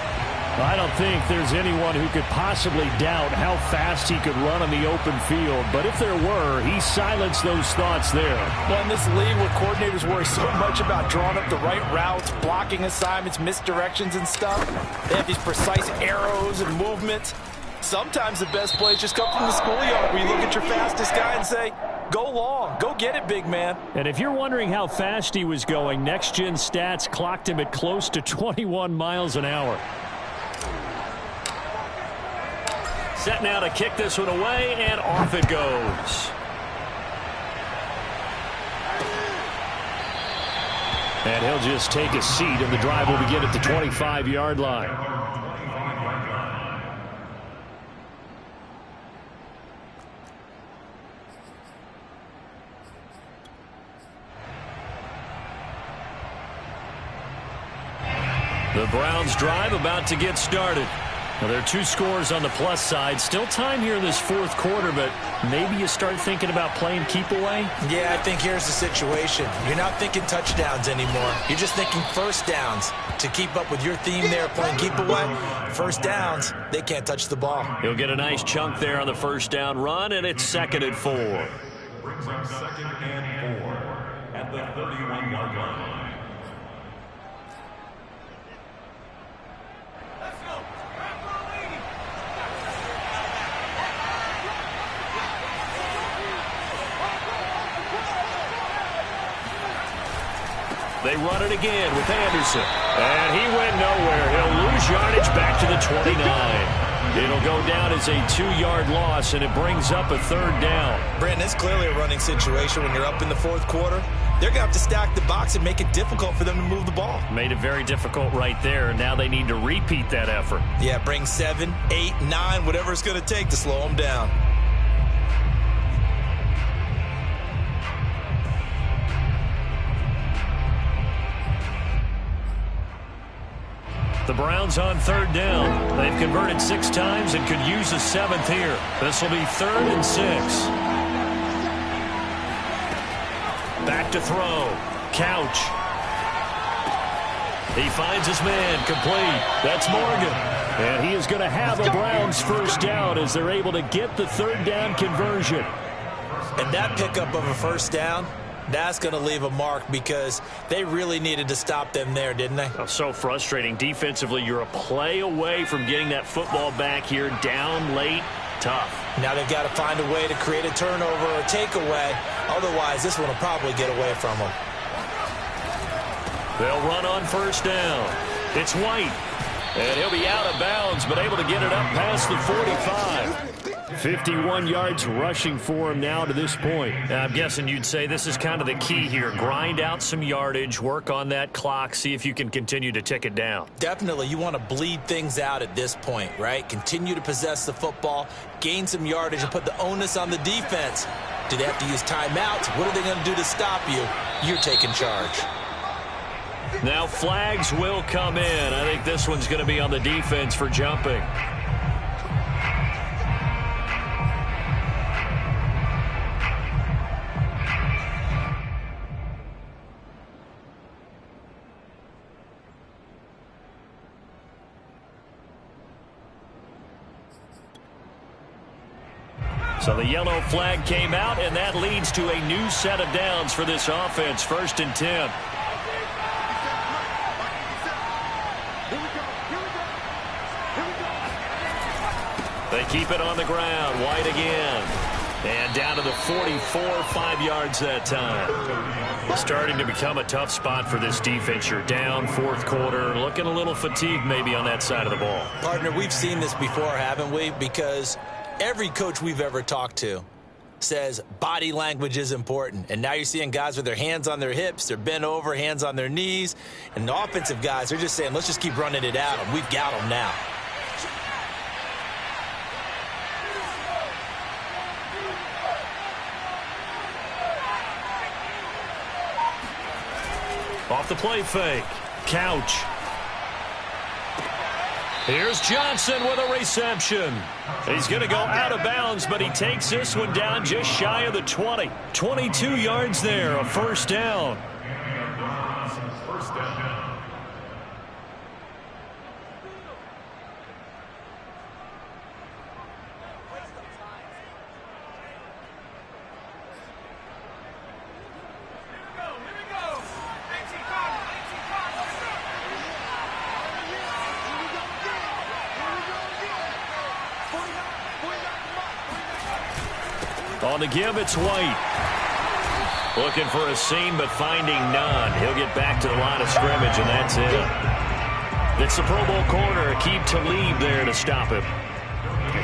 I don't think there's anyone who could possibly doubt how fast he could run on the open field. But if there were, he silenced those thoughts there. Well, in this league where coordinators worry so much about drawing up the right routes, blocking assignments, misdirections and stuff, they have these precise arrows and movements. Sometimes the best plays just come from the schoolyard where you look at your fastest guy and say, go long, go get it, big man. And if you're wondering how fast he was going, Next Gen Stats clocked him at close to 21 miles an hour. Set now to kick this one away, and off it goes. And he'll just take a seat, and the drive will begin at the 25-yard line. The Browns drive about to get started. Now, there are 2 scores on the plus side. Still time here in this 4th quarter, but maybe you start thinking about playing keep away? Yeah, I think here's the situation. You're not thinking touchdowns anymore. You're just thinking first downs. To keep up with your theme there, playing keep away, first downs, they can't touch the ball. He'll get a nice chunk there on the first down run, and it's 2nd and 4. Brings up 2nd and 4 at the 31-yard line. They run it again with Anderson. And he went nowhere. He'll lose yardage back to the 29. It'll go down as a 2-yard loss, and it brings up a 3rd down. Brandon, it's clearly a running situation when you're up in the 4th quarter. They're going to have to stack the box and make it difficult for them to move the ball. Made it very difficult right there. Now they need to repeat that effort. Yeah, bring 7, 8, 9, whatever it's going to take to slow them down. The Browns on 3rd down. They've converted 6 times and could use a 7th here. This will be 3rd and 6. Back to throw. Couch. He finds his man. Complete. That's Morgan. And he is going to have a Browns 1st down as they're able to get the 3rd down conversion. And that pickup of a 1st down, that's going to leave a mark because they really needed to stop them there, didn't they? Oh, so frustrating. Defensively, you're a play away from getting that football back here. Down late. Tough. Now they've got to find a way to create a turnover or takeaway. Otherwise, this one will probably get away from them. They'll run on 1st down. It's White. And he'll be out of bounds, but able to get it up past the 45. 51 yards rushing for him now to this point. I'm guessing you'd say this is kind of the key here. Grind out some yardage, work on that clock, see if you can continue to tick it down. Definitely, you want to bleed things out at this point, right? Continue to possess the football, gain some yardage, and put the onus on the defense. Do they have to use timeouts? What are they going to do to stop you? You're taking charge. Now flags will come in. I think this one's going to be on the defense for jumping. So the yellow flag came out, and that leads to a new set of downs for this offense. 1st and 10. They keep it on the ground. White again. And down to the 44, 5 yards that time. Starting to become a tough spot for this defense. You're down 4th quarter. Looking a little fatigued maybe on that side of the ball. Partner, we've seen this before, haven't we? Because every coach we've ever talked to says body language is important. And now you're seeing guys with their hands on their hips, they're bent over, hands on their knees. And the offensive guys, they're just saying, let's just keep running it at them. We've got them now. Off the play fake. Couch. Here's Johnson with a reception. He's going to go out of bounds, but he takes this one down just shy of the 20. 22 yards there, a 1st down. First down. On the give, it's White. Looking for a seam, but finding none. He'll get back to the line of scrimmage, and that's it. It's the Pro Bowl corner, Aqib Talib there to stop him.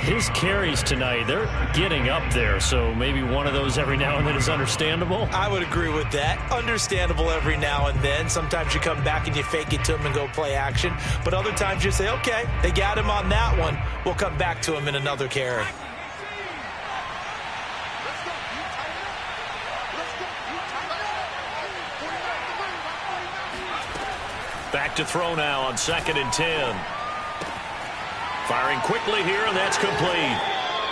His carries tonight, they're getting up there, so maybe one of those every now and then is understandable. I would agree with that. Understandable every now and then. Sometimes you come back and you fake it to him and go play action. But other times you say, okay, they got him on that one. We'll come back to him in another carry. Back to throw now on 2nd and 10. Firing quickly here, and that's complete.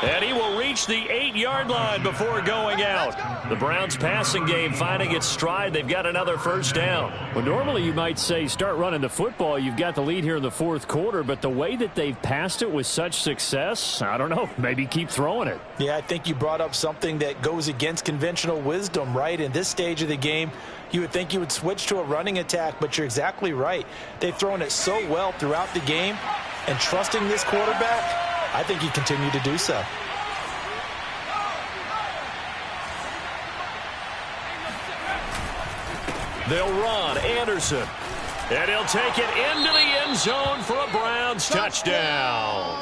And he will reach the 8-yard line before going out. The Browns passing game finding its stride. They've got another 1st down. Well, normally you might say start running the football. You've got the lead here in the 4th quarter, but the way that they've passed it with such success, I don't know, maybe keep throwing it. Yeah, I think you brought up something that goes against conventional wisdom, right? In this stage of the game, you would think you would switch to a running attack, but you're exactly right. They've thrown it so well throughout the game, and trusting this quarterback, I think you continue to do so. They'll run. Anderson. And he'll take it into the end zone for a Browns touchdown.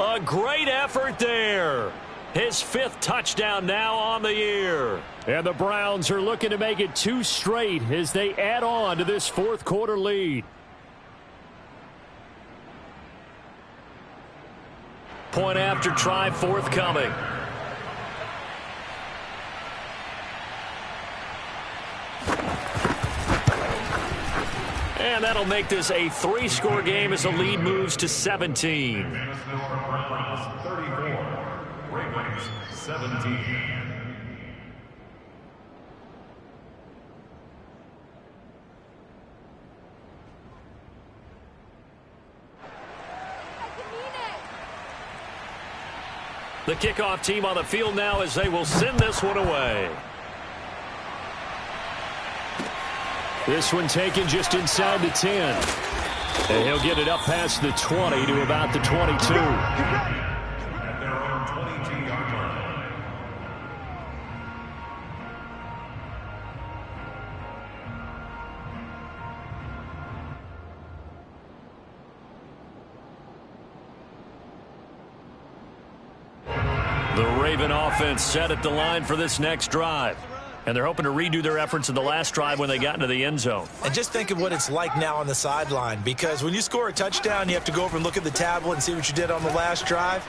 A great effort there. His 5th touchdown now on the year. And the Browns are looking to make it 2 straight as they add on to this 4th quarter lead. Point after try forthcoming. And that'll make this a 3-score game as the lead moves to 17. Browns 34, Ravens 17. The kickoff team on the field now as they will send this one away. This one taken just inside the 10. And he'll get it up past the 20 to about the 22. At their own 22-yard line. The Raven offense set at the line for this next drive. And they're hoping to redo their efforts in the last drive when they got into the end zone. And just think of what it's like now on the sideline, because when you score a touchdown, you have to go over and look at the tablet and see what you did on the last drive.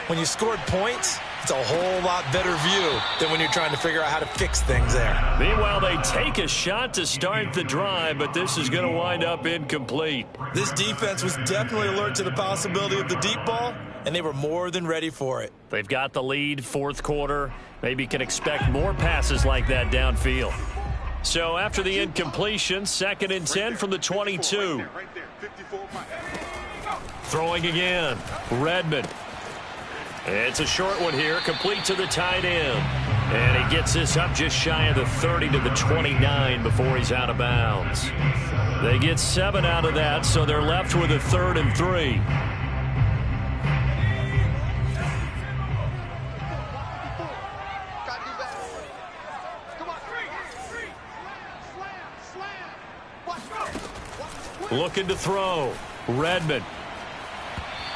When you scored points, it's a whole lot better view than when you're trying to figure out how to fix things there. Meanwhile, they take a shot to start the drive, but this is going to wind up incomplete. This defense was definitely alert to the possibility of the deep ball, and they were more than ready for it. They've got the lead, 4th quarter. Maybe can expect more passes like that downfield. So after the incompletion, 2nd and 10 from the 22. Right there, 54. Throwing again. Redmond. It's a short one here, complete to the tight end. And he gets this up just shy of the 30 to the 29 before he's out of bounds. They get 7 out of that, so they're left with a 3rd and 3. Looking to throw. Redmond.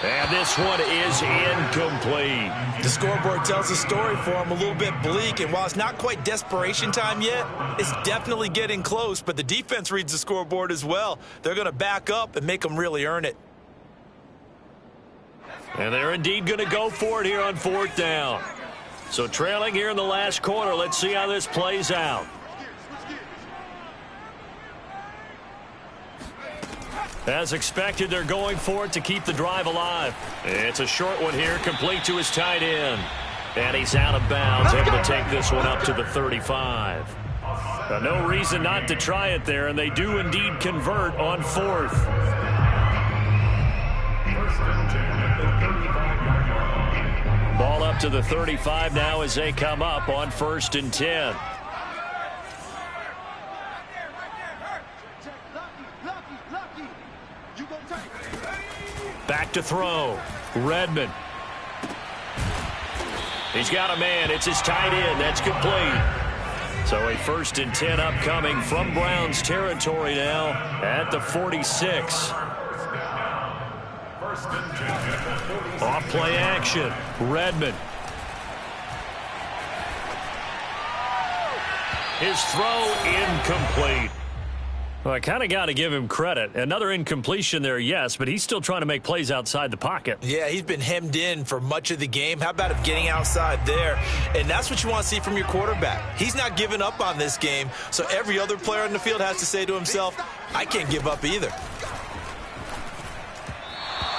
And this one is incomplete. The scoreboard tells the story for him a little bit bleak, and while it's not quite desperation time yet, it's definitely getting close, but the defense reads the scoreboard as well. They're going to back up and make them really earn it. And they're indeed going to go for it here on 4th down. So trailing here in the last quarter, let's see how this plays out. As expected, they're going for it to keep the drive alive. It's a short one here, complete to his tight end. And he's out of bounds, able to take this one up to the 35. Now, no reason not to try it there, and they do indeed convert on 4th. Ball up to the 35 now as they come up on 1st and 10. Back to throw. Redmond. He's got a man. It's his tight end. That's complete. So a 1st and 10 upcoming from Browns territory now at the 46. Off play action. Redmond. His throw incomplete. Well, I kind of got to give him credit. Another incompletion there, yes, but he's still trying to make plays outside the pocket. Yeah, he's been hemmed in for much of the game. How about him getting outside there? And that's what you want to see from your quarterback. He's not giving up on this game, so every other player on the field has to say to himself, I can't give up either.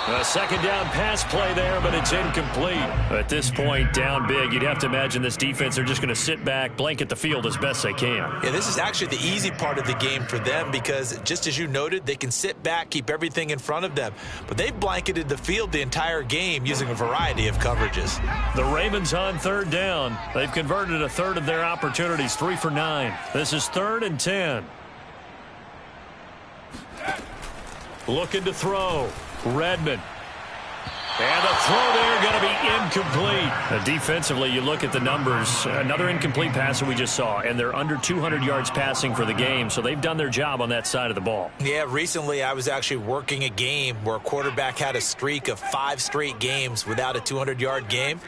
A 2nd down pass play there, but it's incomplete. At this point, down big, you'd have to imagine this defense are just going to sit back, blanket the field as best they can. Yeah, this is actually the easy part of the game for them because, just as you noted, they can sit back, keep everything in front of them. But they've blanketed the field the entire game using a variety of coverages. The Ravens on 3rd down. They've converted a 1/3 of their opportunities, 3 for 9. This is 3rd and 10. Looking to throw. Redmond. And the throw there going to be incomplete. Defensively, you look at the numbers. Another incomplete pass that we just saw, and they're under 200 yards passing for the game, so they've done their job on that side of the ball. Yeah, recently I was actually working a game where a quarterback had a streak of 5 straight games without a 200-yard game.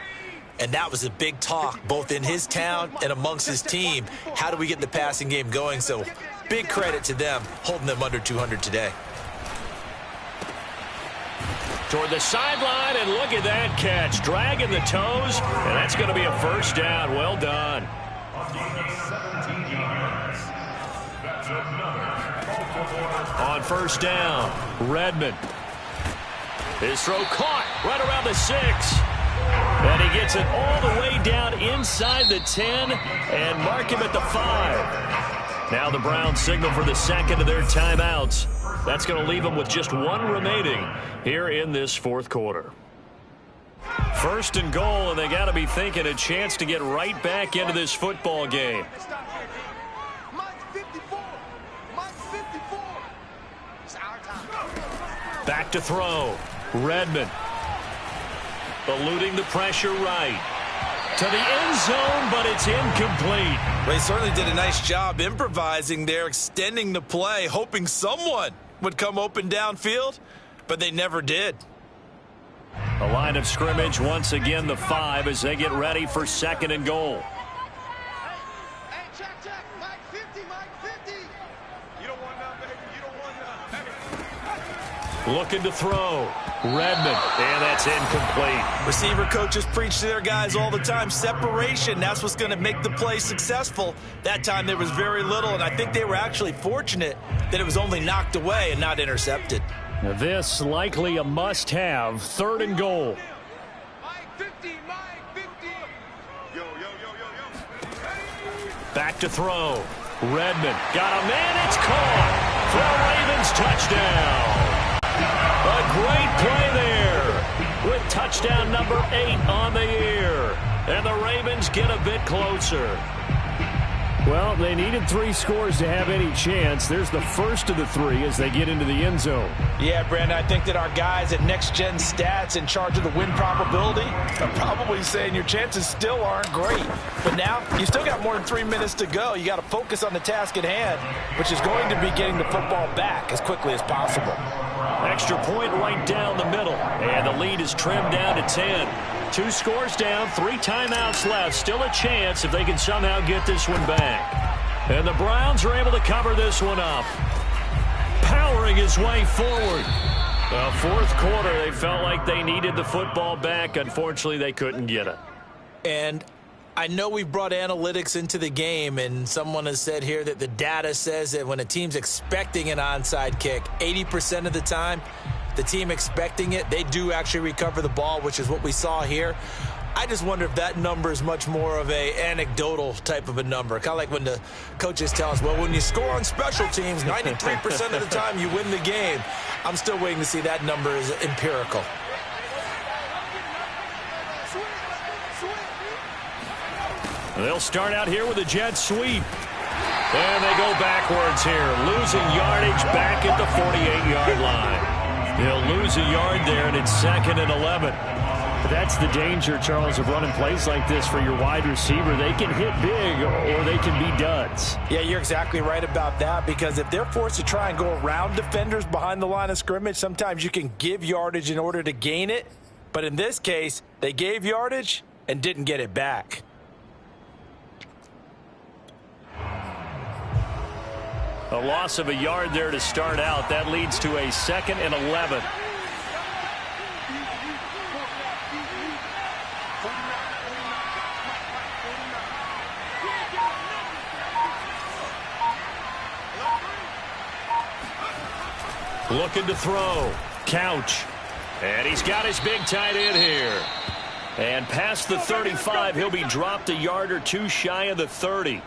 And that was a big talk, both in his town and amongst his team. How do we get the passing game going? So big credit to them, holding them under 200 today. Toward the sideline, and look at that catch. Dragging the toes, and that's going to be a first down. Well done. 17 yards. That's another. On first down, Redmond. His throw caught right around the 6. And he gets it all the way down inside the 10 and mark him at the 5. Now the Browns signal for the second of their timeouts. That's going to leave them with just 1 remaining here in this fourth quarter. First and goal, and they got to be thinking a chance to get right back into this football game. Back to throw. Redmond. Eluding the pressure right. To the end zone, but it's incomplete. They certainly did a nice job improvising there, extending the play, hoping someone would come open downfield, but they never did. A line of scrimmage once again, the 5, as they get ready for second and goal. Hey, check. Mike 50, Mike 50. You don't want none, baby. You don't want none. Looking to throw. Redmond, and that's incomplete. Receiver coaches preach to their guys all the time. Separation, that's what's going to make the play successful. That time there was very little, and I think they were actually fortunate that it was only knocked away and not intercepted. Now this likely a must-have. Third and goal. Mike 50, Mike 50. Yo. Back to throw. Redmond got a man. It's caught for a Ravens touchdown. A great play there with touchdown number 8 on the year. And the Ravens get a bit closer. Well, they needed 3 scores to have any chance. There's the first of the 3 as they get into the end zone. Yeah, Brandon, I think that our guys at Next Gen Stats in charge of the win probability are probably saying your chances still aren't great. But now, you still got more than 3 minutes to go. You got to focus on the task at hand, which is going to be getting the football back as quickly as possible. Extra point right down the middle. And the lead is trimmed down to 10. 2 scores down, 3 timeouts left. Still a chance if they can somehow get this one back. And the Browns are able to cover this one up. Powering his way forward. The fourth quarter, they felt like they needed the football back. Unfortunately, they couldn't get it. And I know we brought analytics into the game, and someone has said here that the data says that when a team's expecting an onside kick, 80% of the time, the team expecting it, they do actually recover the ball, which is what we saw here. I just wonder if that number is much more of a anecdotal type of a number. Kind of like when the coaches tell us, well, when you score on special teams, 93% of the time you win the game. I'm still waiting to see that number is empirical. They'll start out here with a jet sweep. And they go backwards here, losing yardage back at the 48-yard line. They'll lose a yard there, and it's 2nd and 11. That's the danger, Charles, of running plays like this for your wide receiver. They can hit big or they can be duds. Yeah, you're exactly right about that, because if they're forced to try and go around defenders behind the line of scrimmage, sometimes you can give yardage in order to gain it. But in this case, they gave yardage and didn't get it back. A loss of a yard there to start out. That leads to a 2nd and 11. Looking to throw. Couch. And he's got his big tight end here. And past the 35, he'll be dropped a yard or 2 shy of the 30.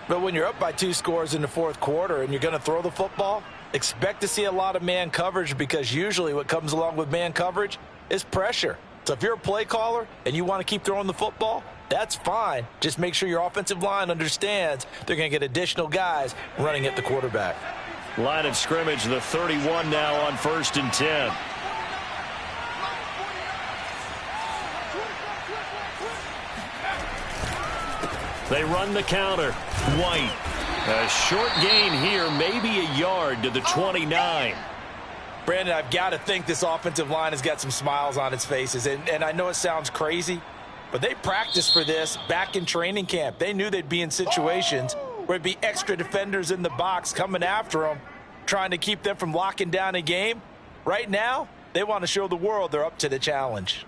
But when you're up by 2 scores in the fourth quarter and you're going to throw the football, expect to see a lot of man coverage, because usually what comes along with man coverage is pressure. So if you're a play caller and you want to keep throwing the football, that's fine. Just make sure your offensive line understands they're going to get additional guys running at the quarterback. Line of scrimmage, the 31 now on 1st and 10. They run the counter. White. A short gain here, maybe a yard to the 29. Brandon, I've got to think this offensive line has got some smiles on its faces. And I know it sounds crazy, but they practiced for this back in training camp. They knew they'd be in situations where there'd be extra defenders in the box coming after them, trying to keep them from locking down a game. Right now, they want to show the world they're up to the challenge.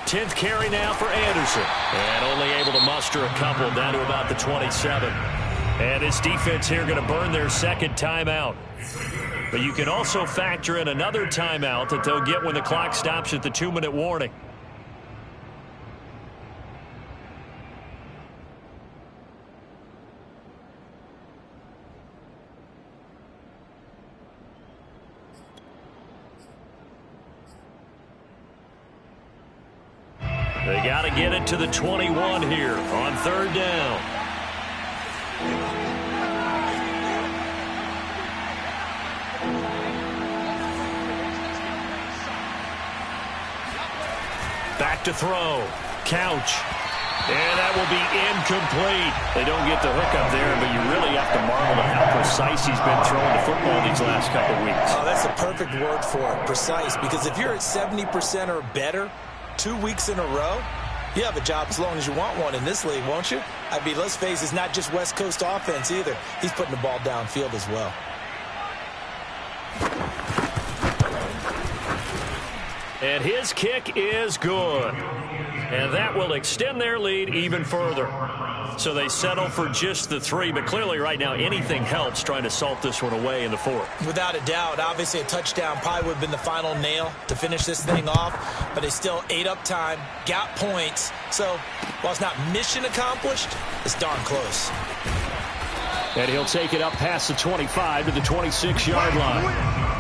Tenth carry now for Anderson. And only able to muster a couple down to about the 27. And this defense here going to burn their second timeout. But you can also factor in another timeout that they'll get when the clock stops at the 2-minute warning. They got to get it to the 21 here on third down. Back to throw. Couch. And that will be incomplete. They don't get the hook up there, but you really have to marvel at how precise he's been throwing the football these last couple weeks. Oh, that's a perfect word for it, precise, because if you're at 70% or better 2 weeks in a row, you have a job as long as you want one in this league, won't you? I mean, let's face it, it's not just West Coast offense either. He's putting the ball downfield as well. And his kick is good. And that will extend their lead even further. So they settle for just the 3, but clearly right now anything helps trying to salt this one away in the 4th. Without a doubt, obviously a touchdown probably would have been the final nail to finish this thing off, but they still ate up time, got points. So while it's not mission accomplished, it's darn close. And he'll take it up past the 25 to the 26-yard line.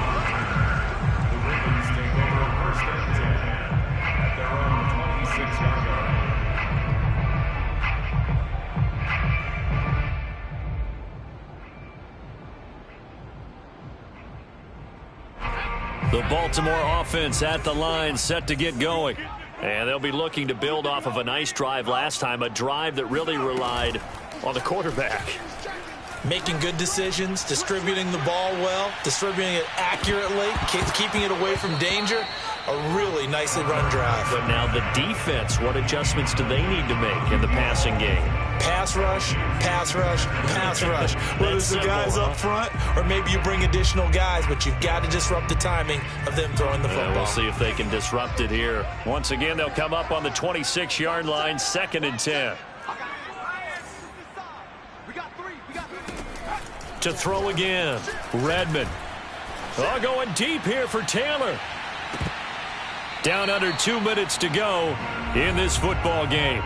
The Baltimore offense at the line, set to get going. And they'll be looking to build off of a nice drive last time, a drive that really relied on the quarterback. Making good decisions, distributing the ball well, distributing it accurately, keeping it away from danger. A really nicely run drive. But now the defense, what adjustments do they need to make in the passing game? Pass rush, pass rush, pass rush. Whether it's the guys up front or maybe you bring additional guys, but you've got to disrupt the timing of them throwing the football. We'll see if they can disrupt it here. Once again, they'll come up on the 26-yard line, 2nd and 10. To throw again, Redmond. Oh, going deep here for Taylor. Down under 2 minutes to go in this football game.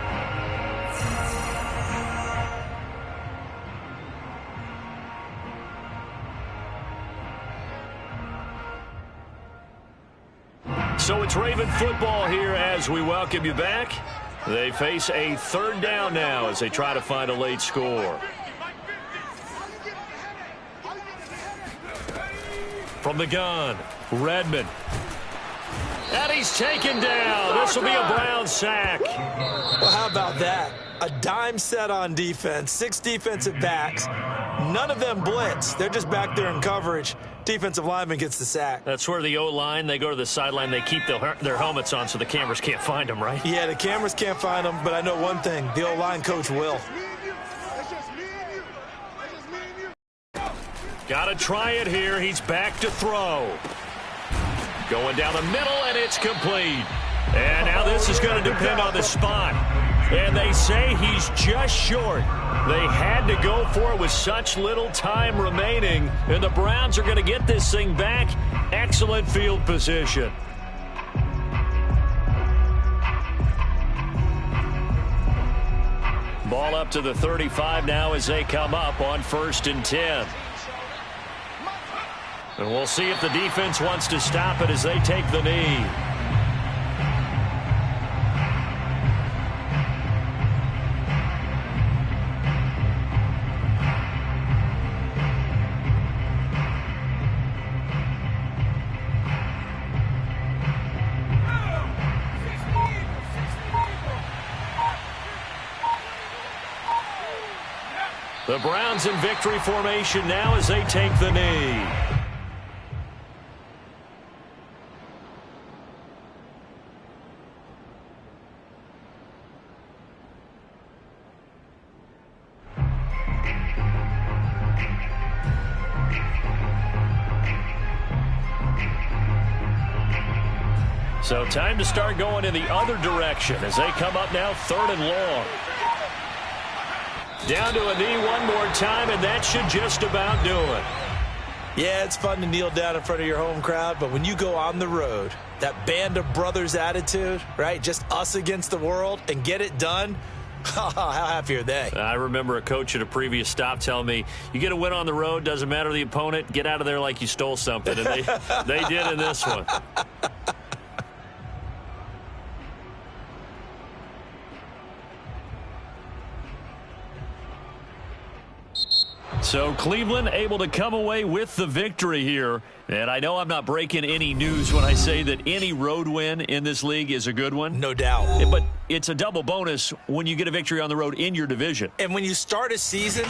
So it's Raven football here as we welcome you back. They face a 3rd down now as they try to find a late score. From the gun, Redmond. And he's taken down. This will be a Brown sack. Well, how about that? A dime set on defense, 6 defensive backs. None of them blitz. They're just back there in coverage. Defensive lineman gets the sack. That's where the O-line, they go to the sideline, they keep their helmets on so the cameras can't find them, right? Yeah, the cameras can't find them, but I know one thing. The O-line coach will. Got to try it here. He's back to throw. Going down the middle, and it's complete. And now this is going to depend on the spot. And they say he's just short. They had to go for it with such little time remaining. And the Browns are going to get this thing back. Excellent field position. Ball up to the 35 now as they come up on 1st and 10. And we'll see if the defense wants to stop it as they take the knee. The Browns in victory formation now as they take the knee. So time to start going in the other direction as they come up now 3rd and long. Down to a knee one more time, and that should just about do it. Yeah, it's fun to kneel down in front of your home crowd, but when you go on the road, that band of brothers attitude, right, just us against the world, and get it done, how happy are they? I remember a coach at a previous stop telling me, you get a win on the road, doesn't matter the opponent, get out of there like you stole something, and they did in this one. So Cleveland able to come away with the victory here. And I know I'm not breaking any news when I say that any road win in this league is a good one. No doubt. But it's a double bonus when you get a victory on the road in your division. And when you start a season,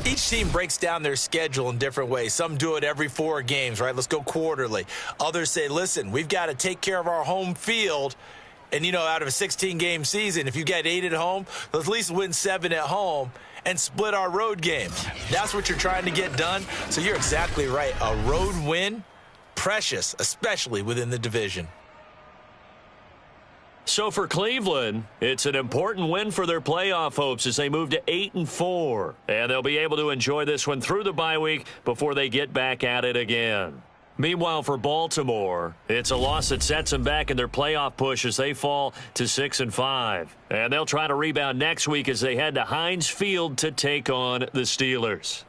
each team breaks down their schedule in different ways. Some do it every 4 games, right? Let's go quarterly. Others say, listen, we've got to take care of our home field. And, you know, out of a 16-game season, if you get 8 at home, let's at least win 7 at home and split our road games. That's what you're trying to get done. So you're exactly right. A road win, precious, especially within the division. So for Cleveland, it's an important win for their playoff hopes as they move to 8-4. And they'll be able to enjoy this one through the bye week before they get back at it again. Meanwhile, for Baltimore, it's a loss that sets them back in their playoff push as they fall to 6-5. And they'll try to rebound next week as they head to Heinz Field to take on the Steelers.